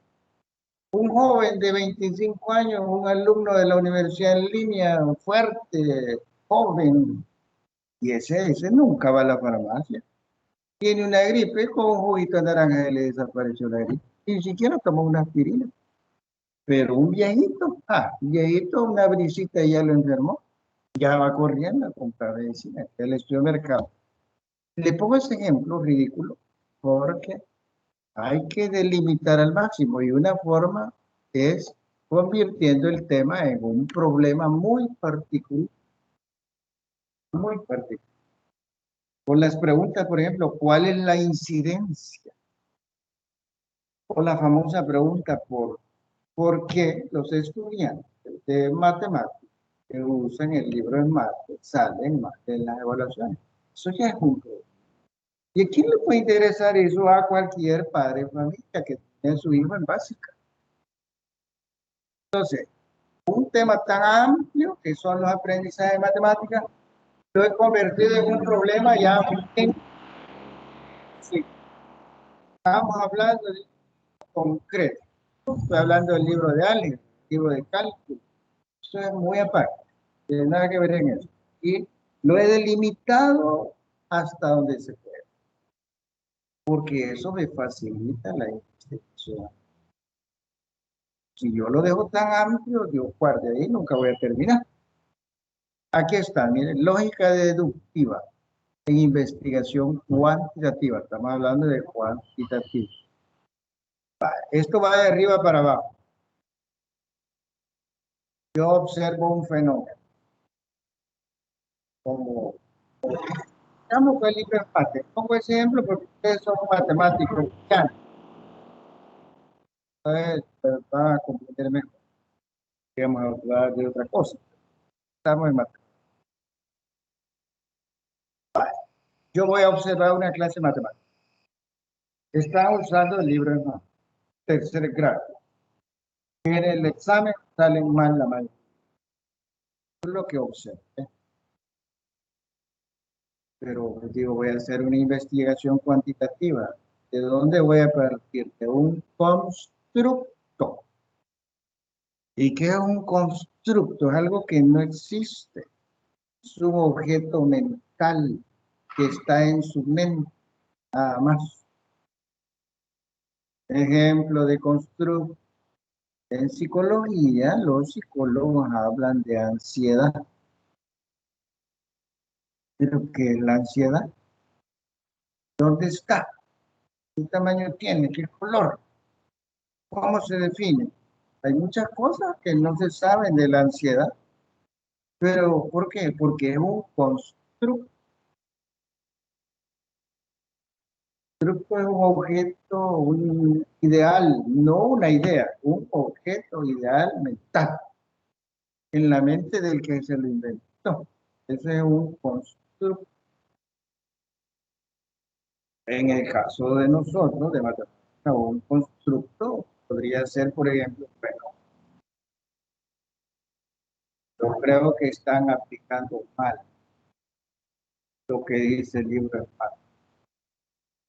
Un joven de 25 años, un alumno de la universidad en línea, fuerte, joven, y ese nunca va a la farmacia. Tiene una gripe, con un juguito de naranja y le desapareció la gripe. Ni siquiera tomó una aspirina. Pero un viejito, una brisita y ya lo enfermó. Ya va corriendo a comprar medicina. El estudio de mercado. Le pongo ese ejemplo ridículo porque hay que delimitar al máximo y una forma es convirtiendo el tema en un problema muy particular, muy particular. Con las preguntas, por ejemplo, ¿cuál es la incidencia? O la famosa pregunta ¿por qué los estudiantes de matemáticas que usan el libro de mate salen mal en las evaluaciones? Eso ya es un problema. ¿Y a quién le puede interesar eso? A cualquier padre de familia que tiene a su hijo en básica. Entonces, un tema tan amplio que son los aprendizajes de matemáticas, lo he convertido en un problema ya bien. Sí, estamos hablando de concreto. Estoy hablando del libro de álgebra, libro de cálculo. Eso es muy aparte. No tiene nada que ver en eso. Y lo he delimitado hasta donde se puede. Porque eso me facilita la investigación. Si yo lo dejo tan amplio, Dios guarde ahí, nunca voy a terminar. Aquí está, miren, lógica deductiva en investigación cuantitativa. Estamos hablando de cuantitativo. Esto va de arriba para abajo. Yo observo un fenómeno. Como, digamos que el libro de mate. Pongo ese ejemplo porque ustedes son matemáticos. Ya. Entonces, van a comprender mejor. Vamos a hablar de otra cosa. Estamos en matemáticas. Yo voy a observar una clase de matemáticas. Están usando el libro de mate. Tercer grado. En el examen salen mal la mayoría. Eso es lo que observo. Pero digo, voy a hacer una investigación cuantitativa. ¿De dónde voy a partir? De un constructo. ¿Y qué es un constructo? Es algo que no existe. Es un objeto mental que está en su mente, nada más. Ejemplo de constructo. En psicología, los psicólogos hablan de ansiedad. ¿Pero qué es la ansiedad? ¿Dónde está? ¿Qué tamaño tiene? ¿Qué color? ¿Cómo se define? Hay muchas cosas que no se saben de la ansiedad. ¿Pero por qué? Porque es un constructo. Constructo es un objeto, un ideal, no una idea, un objeto ideal mental en la mente del que se lo inventó. Ese es un constructo. En el caso de nosotros, de matemáticas, un constructo podría ser, por ejemplo, bueno, Yo creo que están aplicando mal lo que dice el libro de Pablo.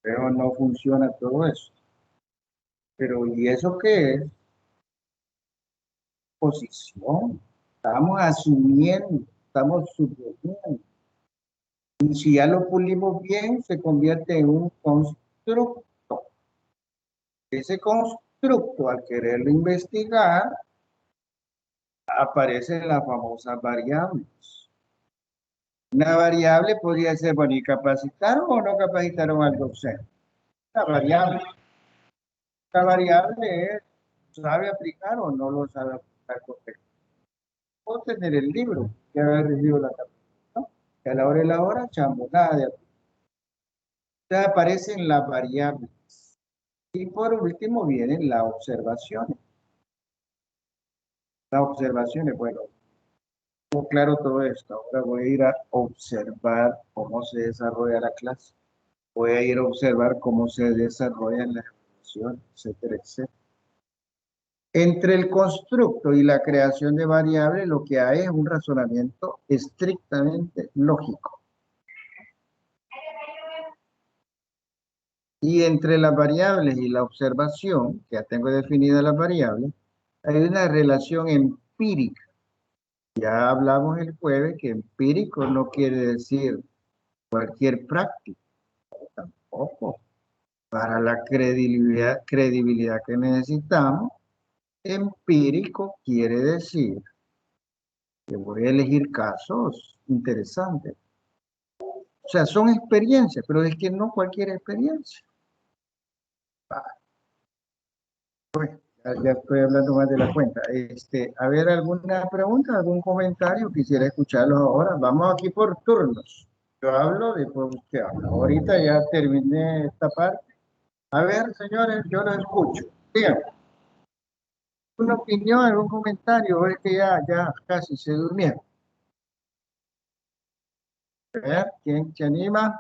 Pero no funciona todo eso. Pero ¿y eso qué es? Posición. Estamos asumiendo, estamos suponiendo. Y si ya lo pulimos bien, se convierte en un constructo. Ese constructo, al quererlo investigar, aparecen las famosas variables. Una variable podría ser, bueno, ¿y capacitaron o no capacitaron al docente? La variable es, ¿sabe aplicar o no lo sabe aplicar correctamente? Puedo tener el libro, que haber recibido la capacitación, que a la hora de la hora, chamo, nada de aplicar. Entonces aparecen las variables. Y por último vienen las observaciones. Las observaciones, bueno, tengo claro todo esto. Ahora voy a ir a observar cómo se desarrolla la clase. Voy a ir a observar cómo se desarrollan las evaluaciones, etcétera, etcétera. Entre el constructo y la creación de variables, lo que hay es un razonamiento estrictamente lógico. Y entre las variables y la observación, que ya tengo definida las variables, hay una relación empírica. Ya hablamos el jueves que empírico no quiere decir cualquier práctica, tampoco. Para la credibilidad que necesitamos, empírico quiere decir que voy a elegir casos interesantes. O sea, son experiencias, pero es que no cualquier experiencia. Ya estoy hablando más de la cuenta. A ver, ¿alguna pregunta, algún comentario? Quisiera escucharlos ahora. Vamos aquí por turnos. Yo hablo, después usted habla. Ahorita ya terminé esta parte. A ver, señores, yo lo escucho. Díganme. ¿Una opinión, algún comentario? O es que ya casi se durmieron. A ver, ¿quién se anima?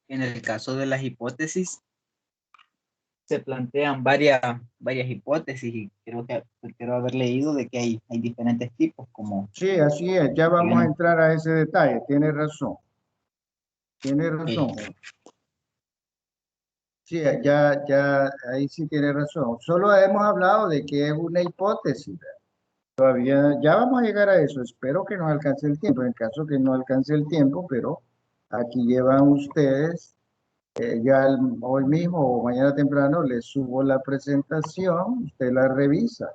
En el caso de las hipótesis, se plantean varias hipótesis y quiero haber leído de que hay diferentes tipos, como Sí, así es. Ya vamos a entrar a ese detalle. Tiene razón. Tiene razón. Sí, ahí sí tiene razón. Solo hemos hablado de que es una hipótesis. Todavía, ya vamos a llegar a eso. Espero que nos alcance el tiempo. En caso que no alcance el tiempo, pero aquí llevan ustedes, hoy mismo o mañana temprano les subo la presentación, usted la revisa.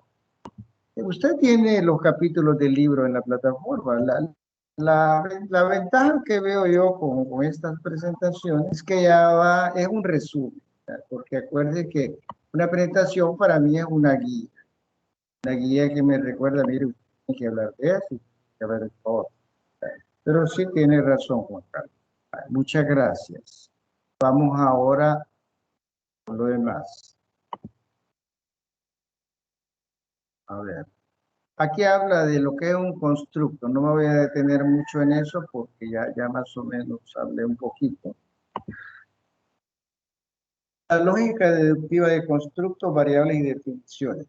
Usted tiene los capítulos del libro en la plataforma. La ventaja que veo yo con estas presentaciones es que es un resumen, ¿verdad? Porque acuerde que una presentación para mí es una guía que me recuerda, mire, usted tiene que hablar de eso, tiene que hablar de todo. Pero sí tiene razón, Juan Carlos. Muchas gracias. Vamos ahora con lo demás. A ver. Aquí habla de lo que es un constructo. No me voy a detener mucho en eso porque ya más o menos hablé un poquito. La lógica deductiva de constructos, variables y definiciones.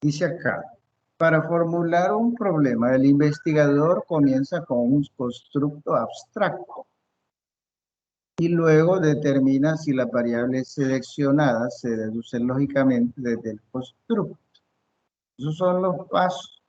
Dice acá, para formular un problema, el investigador comienza con un constructo abstracto y luego determina si las variables seleccionadas se deducen lógicamente desde el constructo. Esos son los pasos.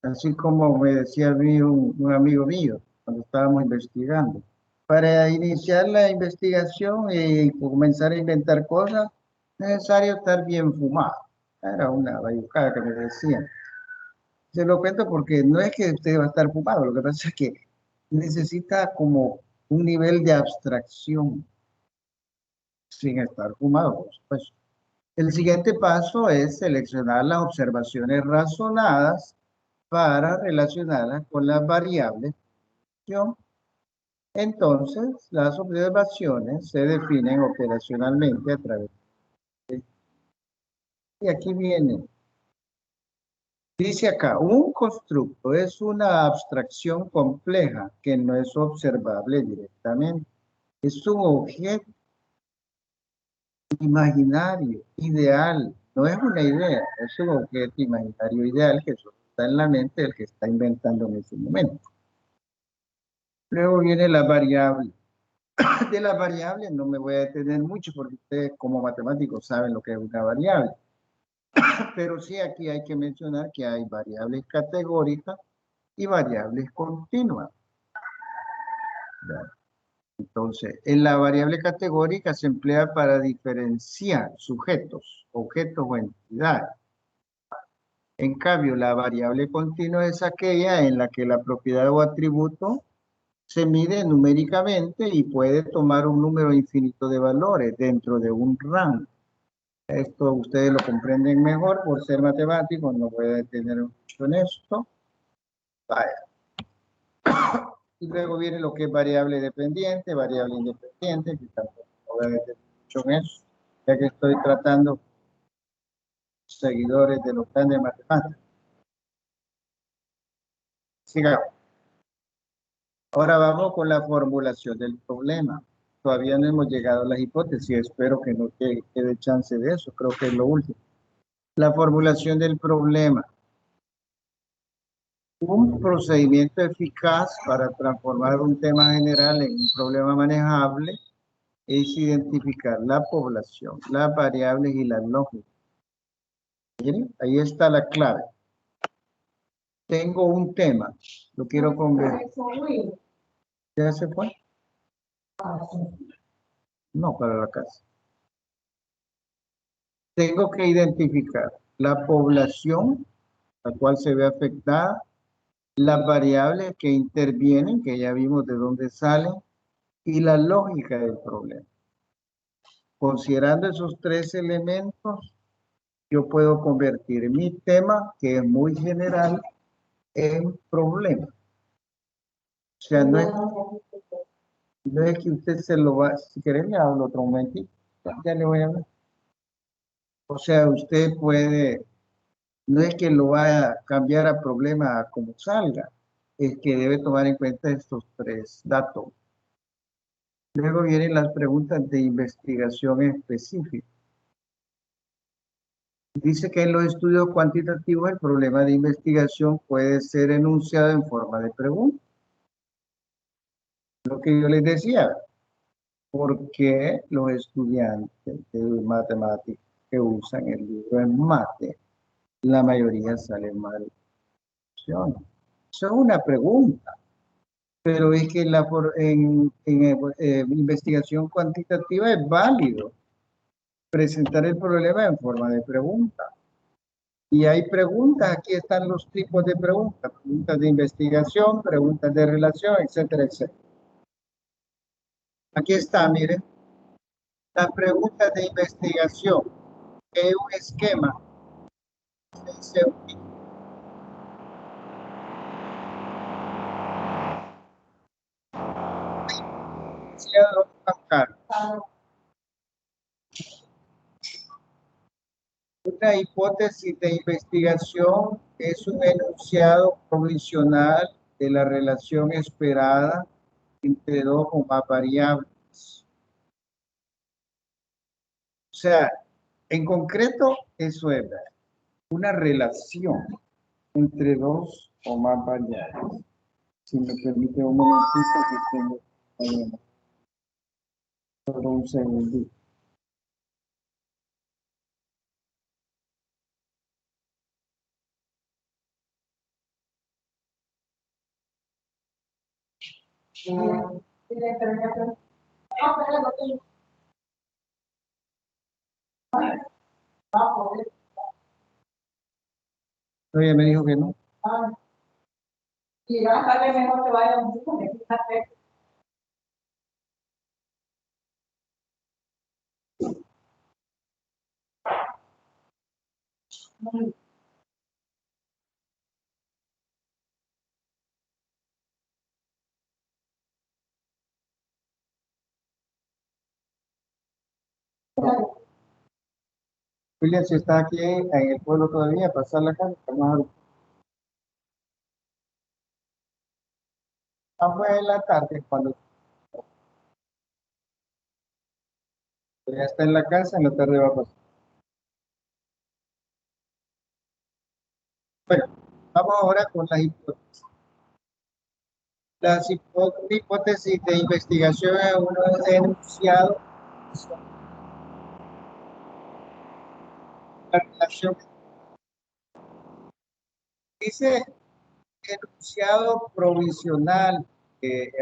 Así como me decía a mí un amigo mío cuando estábamos investigando. Para iniciar la investigación y comenzar a inventar cosas, es necesario estar bien fumado. Era una bayucada que me decían. Se lo cuento porque no es que usted va a estar fumado, lo que pasa es que necesita como un nivel de abstracción sin estar fumado, por supuesto. El siguiente paso es seleccionar las observaciones razonadas para relacionarlas con las variables. Entonces, las observaciones se definen operacionalmente a través de... Y aquí viene. Dice acá, un constructo es una abstracción compleja que no es observable directamente. Es un objeto imaginario, ideal, No es una idea, es un objeto imaginario ideal que solo está en la mente del que está inventando en ese momento. Luego viene la variable. De las variables no me voy a detener mucho porque ustedes como matemáticos saben lo que es una variable. Pero sí aquí hay que mencionar que hay variables categóricas y variables continuas. Entonces, en la variable categórica se emplea para diferenciar sujetos, objetos o entidades. En cambio, la variable continua es aquella en la que la propiedad o atributo se mide numéricamente y puede tomar un número infinito de valores dentro de un rango. Esto ustedes lo comprenden mejor por ser matemáticos, no voy a detener mucho en esto. Vaya. Y luego viene lo que es variable dependiente, variable independiente, que tampoco voy a detener mucho en eso, ya que estoy tratando seguidores de los grandes matemáticos. Sigamos. Ahora vamos con la formulación del problema. Todavía no hemos llegado a las hipótesis, espero que no quede chance de eso, creo que es lo último. La formulación del problema. Un procedimiento eficaz para transformar un tema general en un problema manejable es identificar la población, las variables y las lógicas. Miren, ahí está la clave. Tengo un tema, lo quiero convertir. ¿Ya se fue? No, para la casa. Tengo que identificar la población, la cual se ve afectada, las variables que intervienen, que ya vimos de dónde salen, y la lógica del problema. Considerando esos tres elementos, yo puedo convertir mi tema, que es muy general, en problema. O sea, no es que usted se lo va, si quiere le hablo otro momentito, ya le voy a hablar. O sea, usted puede, no es que lo vaya a cambiar a problema como salga, es que debe tomar en cuenta estos tres datos. Luego vienen las preguntas de investigación específica. Dice que en los estudios cuantitativos el problema de investigación puede ser enunciado en forma de pregunta. Lo que yo les decía, ¿por qué los estudiantes de matemáticas que usan el libro en mate, la mayoría salen mal? Eso es una pregunta, pero es que en investigación cuantitativa es válido presentar el problema en forma de pregunta. Y hay preguntas, aquí están los tipos de preguntas, preguntas de investigación, preguntas de relación, etcétera, etcétera. Aquí está, miren, las preguntas de investigación, que es un esquema, se dice una hipótesis de investigación es un enunciado provisional de la relación esperada entre dos o más variables. O sea, en concreto, eso es una relación entre dos o más variables. Si me permite un momentito, que tengo solo un segundito. Ella me dijo que no. Y más tarde mejor que vaya un poco, fíjate. William, si está aquí en el pueblo todavía, pasar la calle, vamos a en la tarde, cuando ya está en la casa, en la tarde va a pasar. Bueno, vamos ahora con las hipótesis. Las hipótesis de investigación es uno enunciado la relación. Dice enunciado provisional,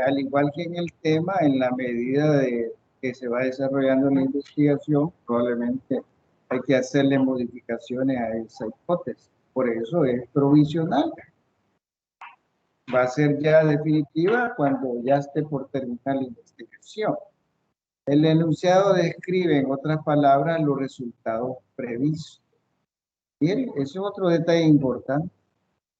al igual que en el tema, en la medida de que se va desarrollando la investigación, probablemente hay que hacerle modificaciones a esa hipótesis. Por eso es provisional. Va a ser ya definitiva cuando ya esté por terminar la investigación. El enunciado describe, en otras palabras, los resultados previstos. Miren, ese es otro detalle importante.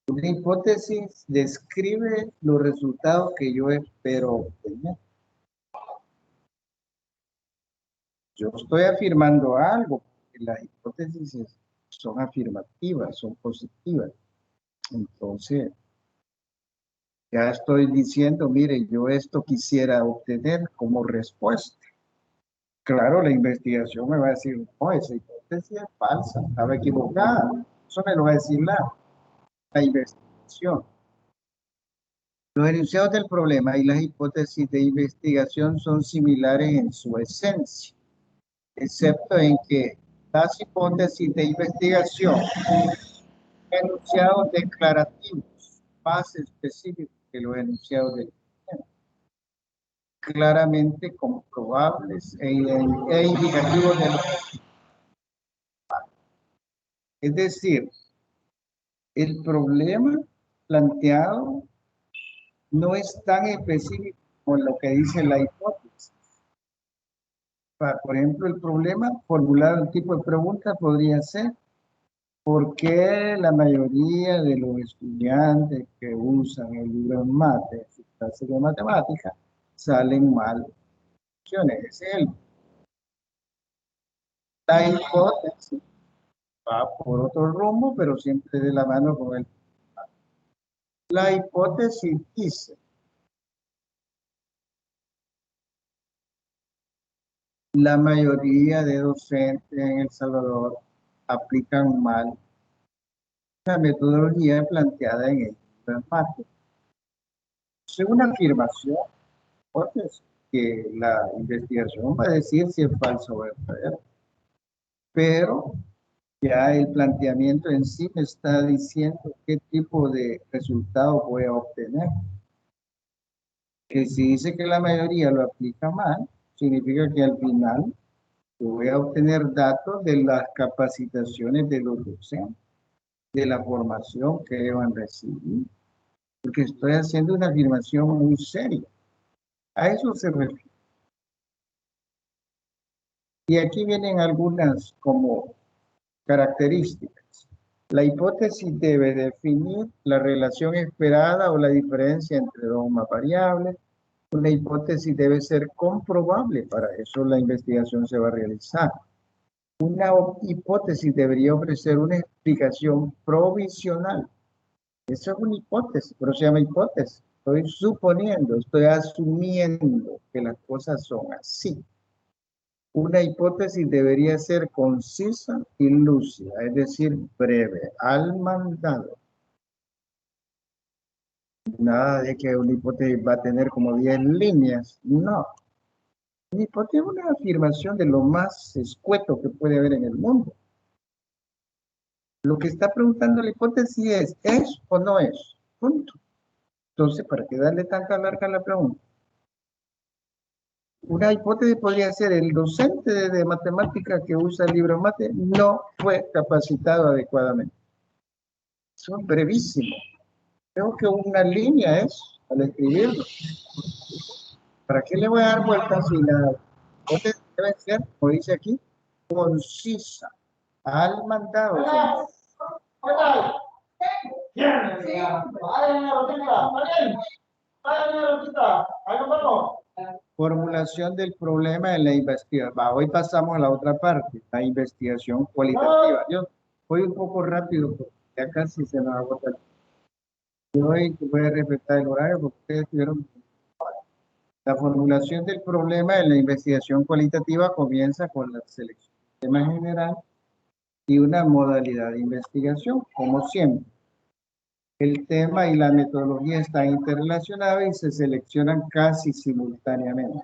Una hipótesis describe los resultados que yo espero obtener. Yo estoy afirmando algo, porque las hipótesis son afirmativas, son positivas. Entonces, ya estoy diciendo, mire, yo esto quisiera obtener como respuesta. Claro, la investigación me va a decir, no, esa hipótesis es falsa, estaba equivocada. Eso me lo va a decir la investigación. Los enunciados del problema y las hipótesis de investigación son similares en su esencia, excepto en que las hipótesis de investigación, enunciados declarativos más específicos que los enunciados de claramente comprobables e indicativos de los. Es decir, el problema planteado no es tan específico como lo que dice la hipótesis. Por ejemplo, el problema formulado en tipo de pregunta podría ser ¿por qué la mayoría de los estudiantes que usan el libro en mate, en su clase de matemáticas, salen mal? Ese es la hipótesis. Va por otro rumbo, pero siempre de la mano con el. La hipótesis dice, la mayoría de docentes en El Salvador aplican mal la metodología planteada en el empate. Es una afirmación, hipótesis, que la investigación va a decir si es falso o verdadero. Pero ya el planteamiento en sí me está diciendo qué tipo de resultado voy a obtener. Que si dice que la mayoría lo aplica mal, significa que al final yo voy a obtener datos de las capacitaciones de los docentes, de la formación que deban recibir, porque estoy haciendo una afirmación muy seria. A eso se refiere. Y aquí vienen algunas como características. La hipótesis debe definir la relación esperada o la diferencia entre dos variables. Una hipótesis debe ser comprobable, para eso la investigación se va a realizar. Una hipótesis debería ofrecer una explicación provisional. Eso es una hipótesis, pero se llama hipótesis. Estoy suponiendo, estoy asumiendo que las cosas son así. Una hipótesis debería ser concisa y lúcida, es decir, breve, al mandado. Nada de que una hipótesis va a tener como 10 líneas, no. Una hipótesis es una afirmación de lo más escueto que puede haber en el mundo. Lo que está preguntando la hipótesis ¿es o no es? Punto. Entonces, ¿para qué darle tanta larga a la pregunta? Una hipótesis podría ser el docente de matemática que usa el libro mate no fue capacitado adecuadamente. Eso es brevísimo. Creo que una línea es al escribirlo. ¿Para qué le voy a dar vueltas si la hipótesis debe ser, como dice aquí, concisa, al mandado? Formulación del problema en la investigación. Hoy pasamos a la otra parte, la investigación cualitativa. Yo voy un poco rápido porque ya casi se nos agota. Yo hoy voy a respetar el horario porque ustedes tuvieron. La formulación del problema en la investigación cualitativa comienza con la selección del tema general y una modalidad de investigación, como siempre. El tema y la metodología están interrelacionados y se seleccionan casi simultáneamente.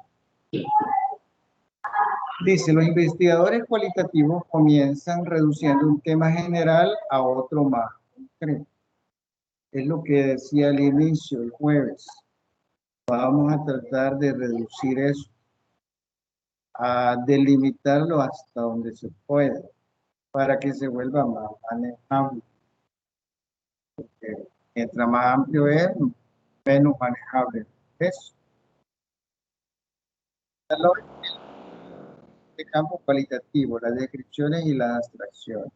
Dice, los investigadores cualitativos comienzan reduciendo un tema general a otro más concreto. Es lo que decía al inicio, el jueves. Vamos a tratar de reducir eso, a delimitarlo hasta donde se puede, para que se vuelva más manejable. Porque mientras más amplio es, menos manejable es. De campo cualitativo, las descripciones y las abstracciones.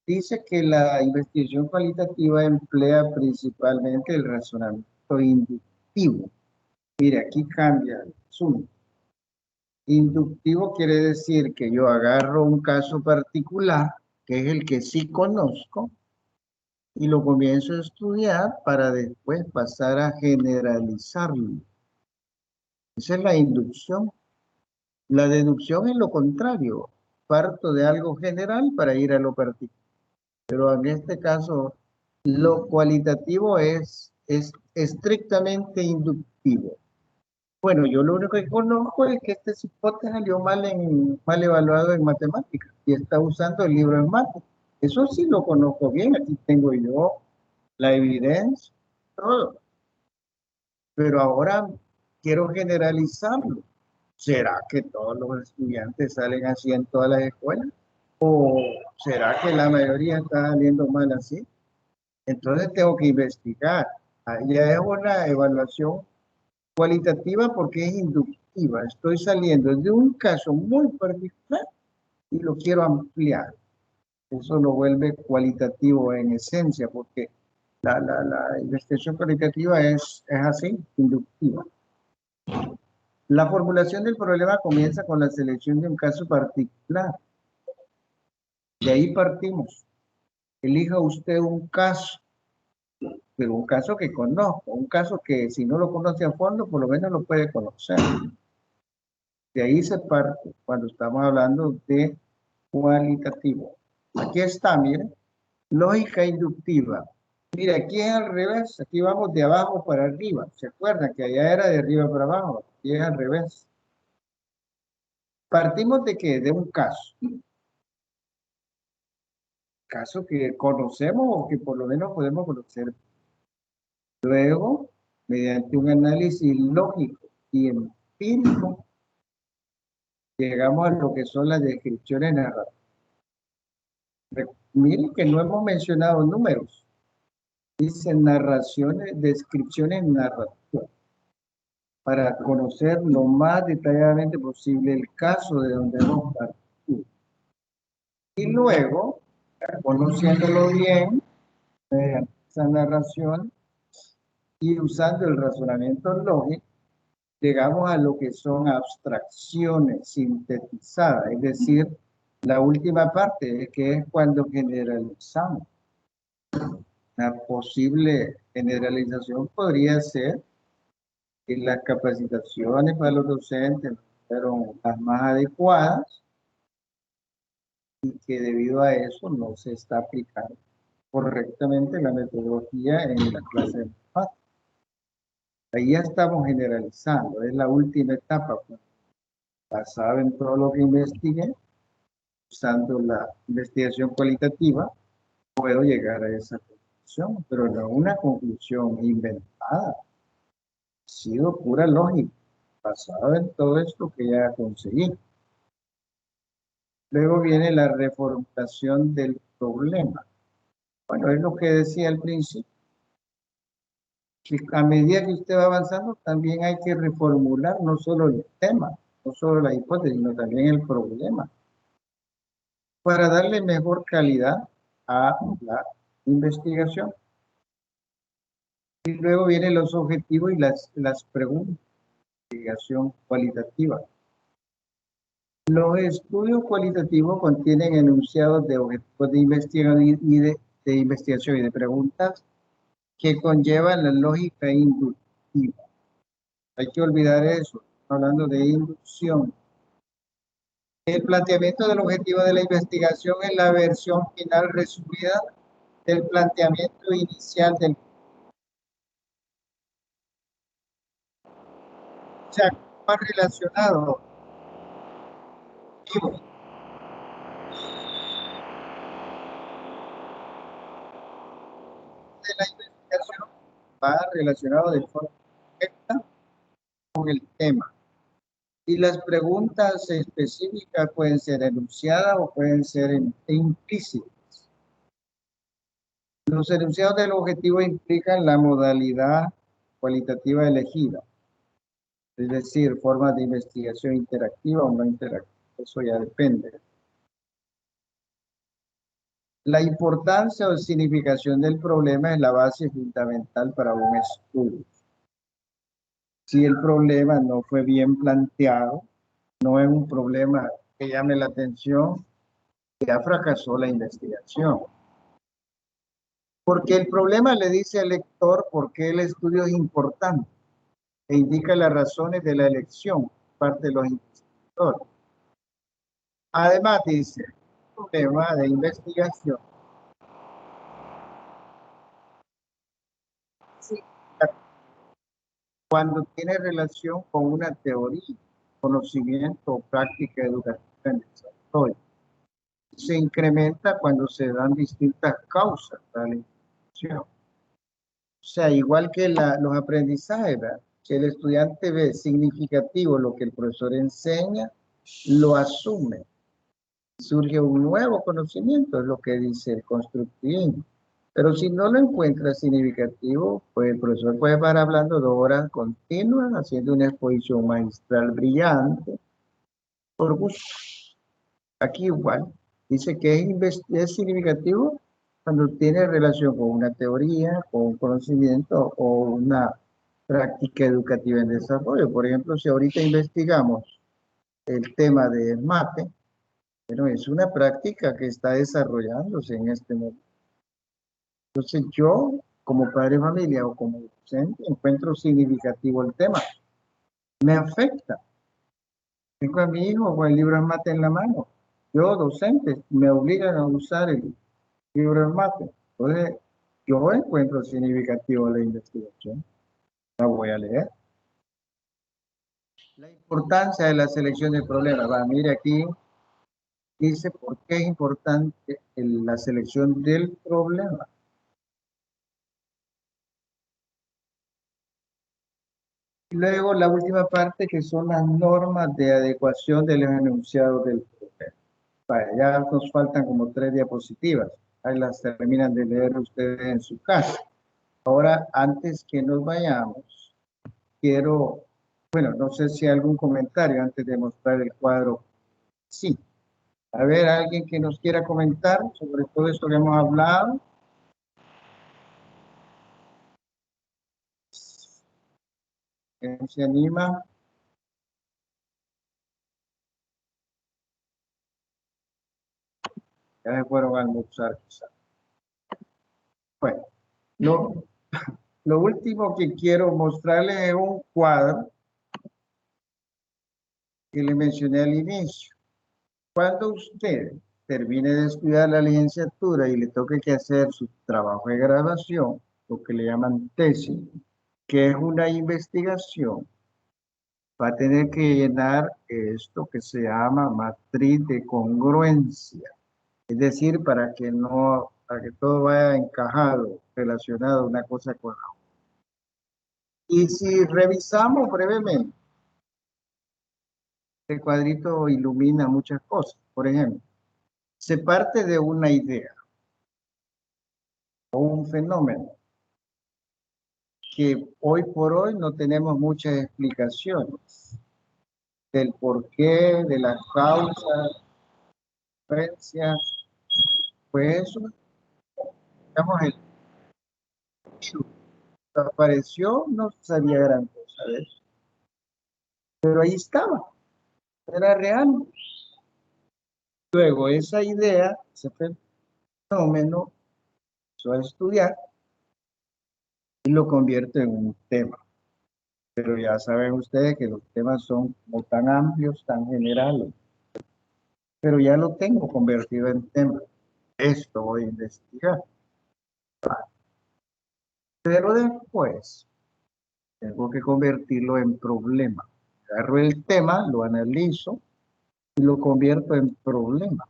Dice que la investigación cualitativa emplea principalmente el razonamiento inductivo. Mire, aquí cambia el asunto. Inductivo quiere decir que yo agarro un caso particular, que es el que sí conozco, y lo comienzo a estudiar para después pasar a generalizarlo. Esa es la inducción. La deducción es lo contrario. Parto de algo general para ir a lo particular. Pero en este caso, lo cualitativo es estrictamente inductivo. Bueno, yo lo único que conozco es que este cipote salió mal evaluado en matemáticas y está usando el libro en mate. Eso sí lo conozco bien, aquí tengo yo la evidencia, todo. Pero ahora quiero generalizarlo. ¿Será que todos los estudiantes salen así en todas las escuelas? ¿O será que la mayoría está saliendo mal así? Entonces tengo que investigar. Ya es una evaluación cualitativa porque es inductiva. Estoy saliendo de un caso muy particular y lo quiero ampliar. Eso lo vuelve cualitativo en esencia porque la investigación cualitativa es así, inductiva. La formulación del problema comienza con la selección de un caso particular. De ahí partimos. Elija usted un caso, pero un caso que conozco, un caso que si no lo conoce a fondo, por lo menos lo puede conocer. De ahí se parte cuando estamos hablando de cualitativo. Aquí está, miren, lógica inductiva. Mira, aquí es al revés, aquí vamos de abajo para arriba. ¿Se acuerdan que allá era de arriba para abajo? Aquí es al revés. ¿Partimos de qué? De un caso. Caso que conocemos o que por lo menos podemos conocer. Luego, mediante un análisis lógico y empírico, llegamos a lo que son las descripciones narrativas. Miren que no hemos mencionado números. Dice narraciones, descripciones narrativas. Para conocer lo más detalladamente posible el caso de donde hemos partido. Y luego, conociéndolo bien, esa narración y usando el razonamiento lógico, llegamos a lo que son abstracciones sintetizadas, es decir, la última parte, que es cuando generalizamos. Una posible generalización podría ser que las capacitaciones para los docentes fueron las más adecuadas y que debido a eso no se está aplicando correctamente la metodología en la clase de matemáticas. Ahí ya estamos generalizando, es la última etapa. Basado en todo lo que investigué, usando la investigación cualitativa, puedo llegar a esa conclusión, pero no una conclusión inventada. Ha sido pura lógica, basado en todo esto que ya conseguí. Luego viene la reformulación del problema. Bueno, es lo que decía al principio. Que a medida que usted va avanzando, también hay que reformular no solo el tema, no solo la hipótesis, sino también el problema, para darle mejor calidad a la investigación. Y luego vienen los objetivos y las preguntas de investigación cualitativa. Los estudios cualitativos contienen enunciados de objetivos de investigación de investigación y de preguntas que conllevan la lógica inductiva. Hay que olvidar eso, hablando de inducción. El planteamiento del objetivo de la investigación es la versión final resumida del planteamiento inicial del... O sea, más relacionado de la investigación va relacionado de forma directa con el tema. Y las preguntas específicas pueden ser enunciadas o pueden ser implícitas. Los enunciados del objetivo implican la modalidad cualitativa elegida, es decir, formas de investigación interactiva o no interactiva. Eso ya depende. La importancia o significación del problema es la base fundamental para un estudio. Si el problema no fue bien planteado, no es un problema que llame la atención, ya fracasó la investigación. Porque el problema le dice al lector por qué el estudio es importante e indica las razones de la elección parte de los investigadores. Además dice, el problema de investigación cuando tiene relación con una teoría, conocimiento o práctica educativa en desarrollo. Se incrementa cuando se dan distintas causas para la investigación. O sea, igual que los aprendizajes, ¿verdad? Si el estudiante ve significativo lo que el profesor enseña, lo asume. Surge un nuevo conocimiento, es lo que dice el constructivismo. Pero si no lo encuentra significativo, pues el profesor puede estar hablando 2 horas continuas, haciendo una exposición magistral brillante, por gusto. Aquí igual, dice que es significativo cuando tiene relación con una teoría, con un conocimiento o una práctica educativa en desarrollo. Por ejemplo, si ahorita investigamos el tema de mate, bueno, es una práctica que está desarrollándose en este momento. Entonces yo, como padre de familia o como docente, encuentro significativo el tema. Me afecta. Tengo a mi hijo con el libro de mate en la mano. Yo, docente, me obligan a usar el libro de mate. Entonces, yo encuentro significativo la investigación. La voy a leer. La importancia de la selección de problemas. Va, mire aquí, dice por qué es importante la selección del problema. Y luego la última parte que son las normas de adecuación de los enunciados del problema. Vale, ya nos faltan como 3 diapositivas. Ahí las terminan de leer ustedes en su casa. Ahora, antes que nos vayamos, quiero, bueno, no sé si hay algún comentario antes de mostrar el cuadro. Sí. A ver, alguien que nos quiera comentar sobre todo esto que hemos hablado. ¿Quién se anima? Ya se fueron a almorzar quizás. Bueno, lo último que quiero mostrarles es un cuadro que le mencioné al inicio. Cuando usted termine de estudiar la licenciatura y le toque que hacer su trabajo de graduación, lo que le llaman tesis, que es una investigación, va a tener que llenar esto que se llama matriz de congruencia. Es decir, para que todo vaya encajado, relacionado una cosa con la otra. Y si revisamos brevemente, el cuadrito ilumina muchas cosas. Por ejemplo, se parte de una idea o un fenómeno que hoy por hoy no tenemos muchas explicaciones del porqué, de las causas, consecuencias. Pues eso, digamos, el virus apareció, no sabía gran cosa de eso, pero ahí estaba, era real. Luego esa idea, ese fenómeno, empezó a estudiar y lo convierte en un tema. Pero ya saben ustedes que los temas son como tan amplios, tan generales. Pero ya lo tengo convertido en tema. Esto voy a investigar. Pero después tengo que convertirlo en problema. Agarro el tema, lo analizo y lo convierto en problema.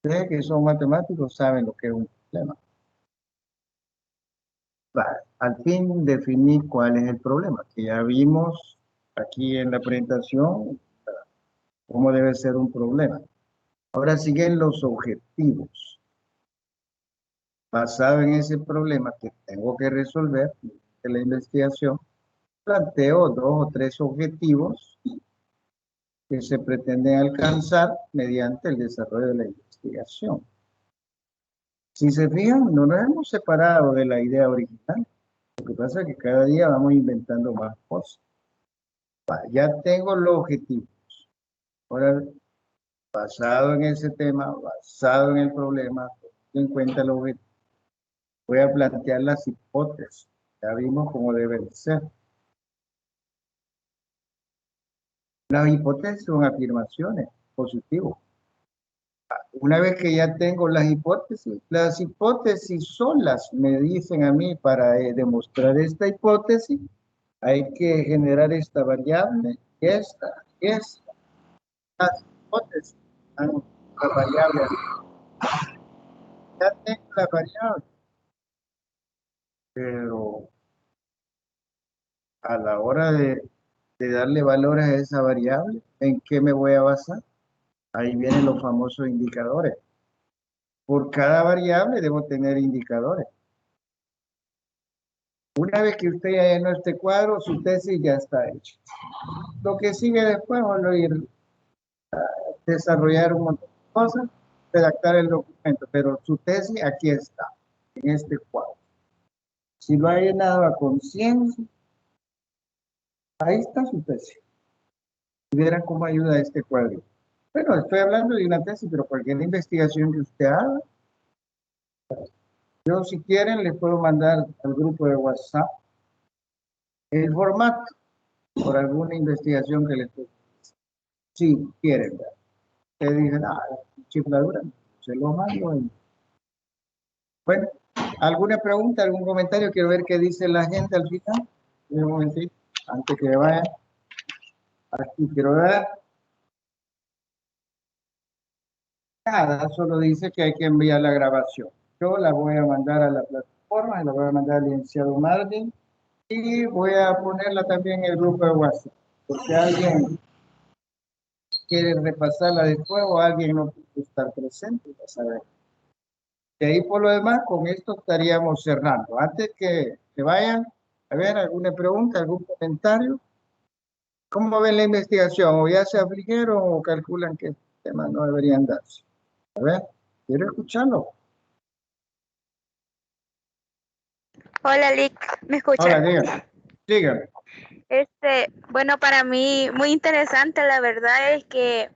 Ustedes que son matemáticos saben lo que es un problema. Vale, al fin definí cuál es el problema, que ya vimos aquí en la presentación cómo debe ser un problema. Ahora siguen los objetivos. Basado en ese problema que tengo que resolver de la investigación, planteo 2 o 3 objetivos que se pretenden alcanzar mediante el desarrollo de la investigación. Si se fijan, no nos hemos separado de la idea original. Lo que pasa es que cada día vamos inventando más cosas. Ya tengo los objetivos. Ahora, basado en ese tema, basado en el problema, en cuenta los objetivos, voy a plantear las hipótesis. Ya vimos cómo deben ser. Las hipótesis son afirmaciones positivas. Una vez que ya tengo las hipótesis solas me dicen a mí para demostrar esta hipótesis, hay que generar esta variable, esta. Las hipótesis, la variable. Ya tengo la variable, pero a la hora de darle valores a esa variable, ¿en qué me voy a basar? Ahí vienen los famosos indicadores. Por cada variable debo tener indicadores. Una vez que usted ya llenó este cuadro, su tesis ya está hecha. Lo que sigue después es ir a desarrollar un montón de cosas, redactar el documento, pero su tesis aquí está, en este cuadro. Si lo ha llenado a conciencia, ahí está su tesis. Verán cómo ayuda este cuadro. Bueno, estoy hablando de una tesis, pero cualquier investigación que usted haga, yo si quieren les puedo mandar al grupo de WhatsApp el formato por alguna investigación que les pueda. Si quieren, ¿verdad? Ustedes dicen, chifladura, se lo mando. Bueno, ¿alguna pregunta, algún comentario? Quiero ver qué dice la gente al final. Un momentito, antes que vayan. Aquí quiero ver. Nada, solo dice que hay que enviar la grabación. Yo la voy a mandar a la plataforma, la voy a mandar al licenciado Marvin y voy a ponerla también en el grupo de WhatsApp. Porque alguien quiere repasarla después o alguien no puede estar presente, ya saben. Y ahí por lo demás, con esto estaríamos cerrando. Antes que vayan, a ver, ¿alguna pregunta, algún comentario? ¿Cómo ven la investigación? ¿O ya se afligieron o calculan que temas no deberían darse? A ver, quiero escucharlo. Hola, Lick, ¿me Hola, escuchan? dígame. Bueno, para mí muy interesante, la verdad es que,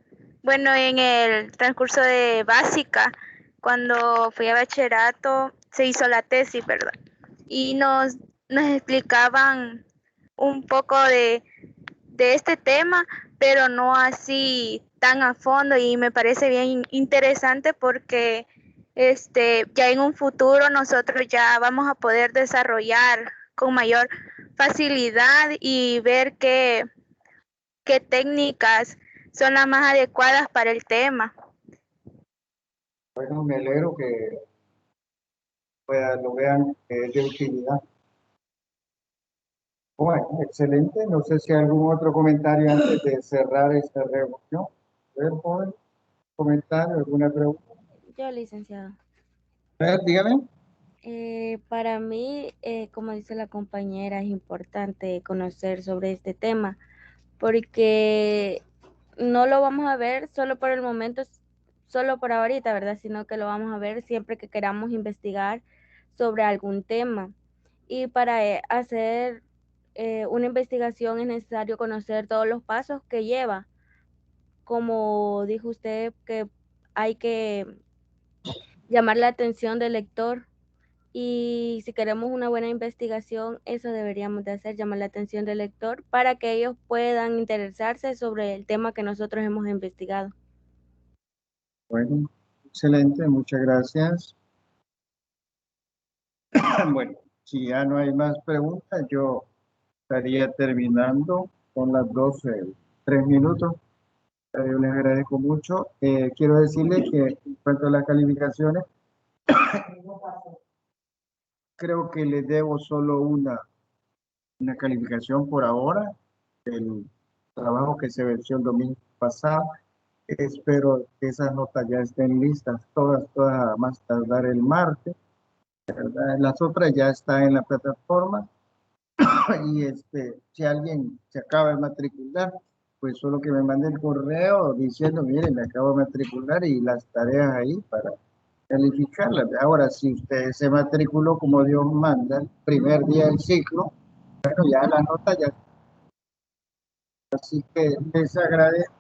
bueno, en el transcurso de básica, cuando fui a bachillerato, se hizo la tesis, ¿verdad? Y nos explicaban un poco de este tema, pero no así tan a fondo, y me parece bien interesante porque ya en un futuro nosotros ya vamos a poder desarrollar con mayor facilidad y ver qué técnicas son las más adecuadas para el tema. Bueno, me alegro que lo vean que es de utilidad. Bueno, excelente. No sé si hay algún otro comentario antes de cerrar esta reunión. A ver, joven, comentario, alguna pregunta. Yo, licenciado. A ver, dígame. Para mí, como dice la compañera, es importante conocer sobre este tema porque no lo vamos a ver solo por el momento, solo por ahorita, ¿verdad? Sino que lo vamos a ver siempre que queramos investigar sobre algún tema. Y para hacer una investigación es necesario conocer todos los pasos que lleva. Como dijo usted, que hay que llamar la atención del lector. Y si queremos una buena investigación, eso deberíamos de hacer, llamar la atención del lector para que ellos puedan interesarse sobre el tema que nosotros hemos investigado. Bueno, excelente, muchas gracias. Bueno, si ya no hay más preguntas, yo estaría terminando con las 12, 3 minutos. Yo les agradezco mucho. Quiero decirles que en cuanto a las calificaciones, creo que les debo solo una calificación por ahora del trabajo que se venció el domingo pasado. Espero que esas notas ya estén listas, todas a más tardar el martes, ¿verdad? Las otras ya están en la plataforma y si alguien se acaba de matricular, pues solo que me mande el correo diciendo, miren, me acabo de matricular y las tareas ahí para calificarlas. Ahora, si usted se matriculó como Dios manda, el primer día del ciclo, bueno, ya la nota ya. Así que les agradezco.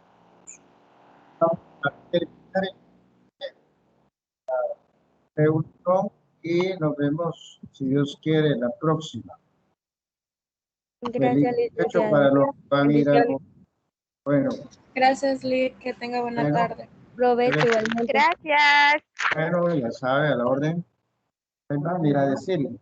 Vamos a terminar el reunión y nos vemos, si Dios quiere, la próxima. Feliz Gracias, provecho licenciado. para los que van a ir a... Bueno, Gracias, Liz. Que tenga buena Bueno. tarde. Provecho Gracias. igualmente. Gracias. bueno, ya sabe, a la orden. Ahí va, mira, decirle.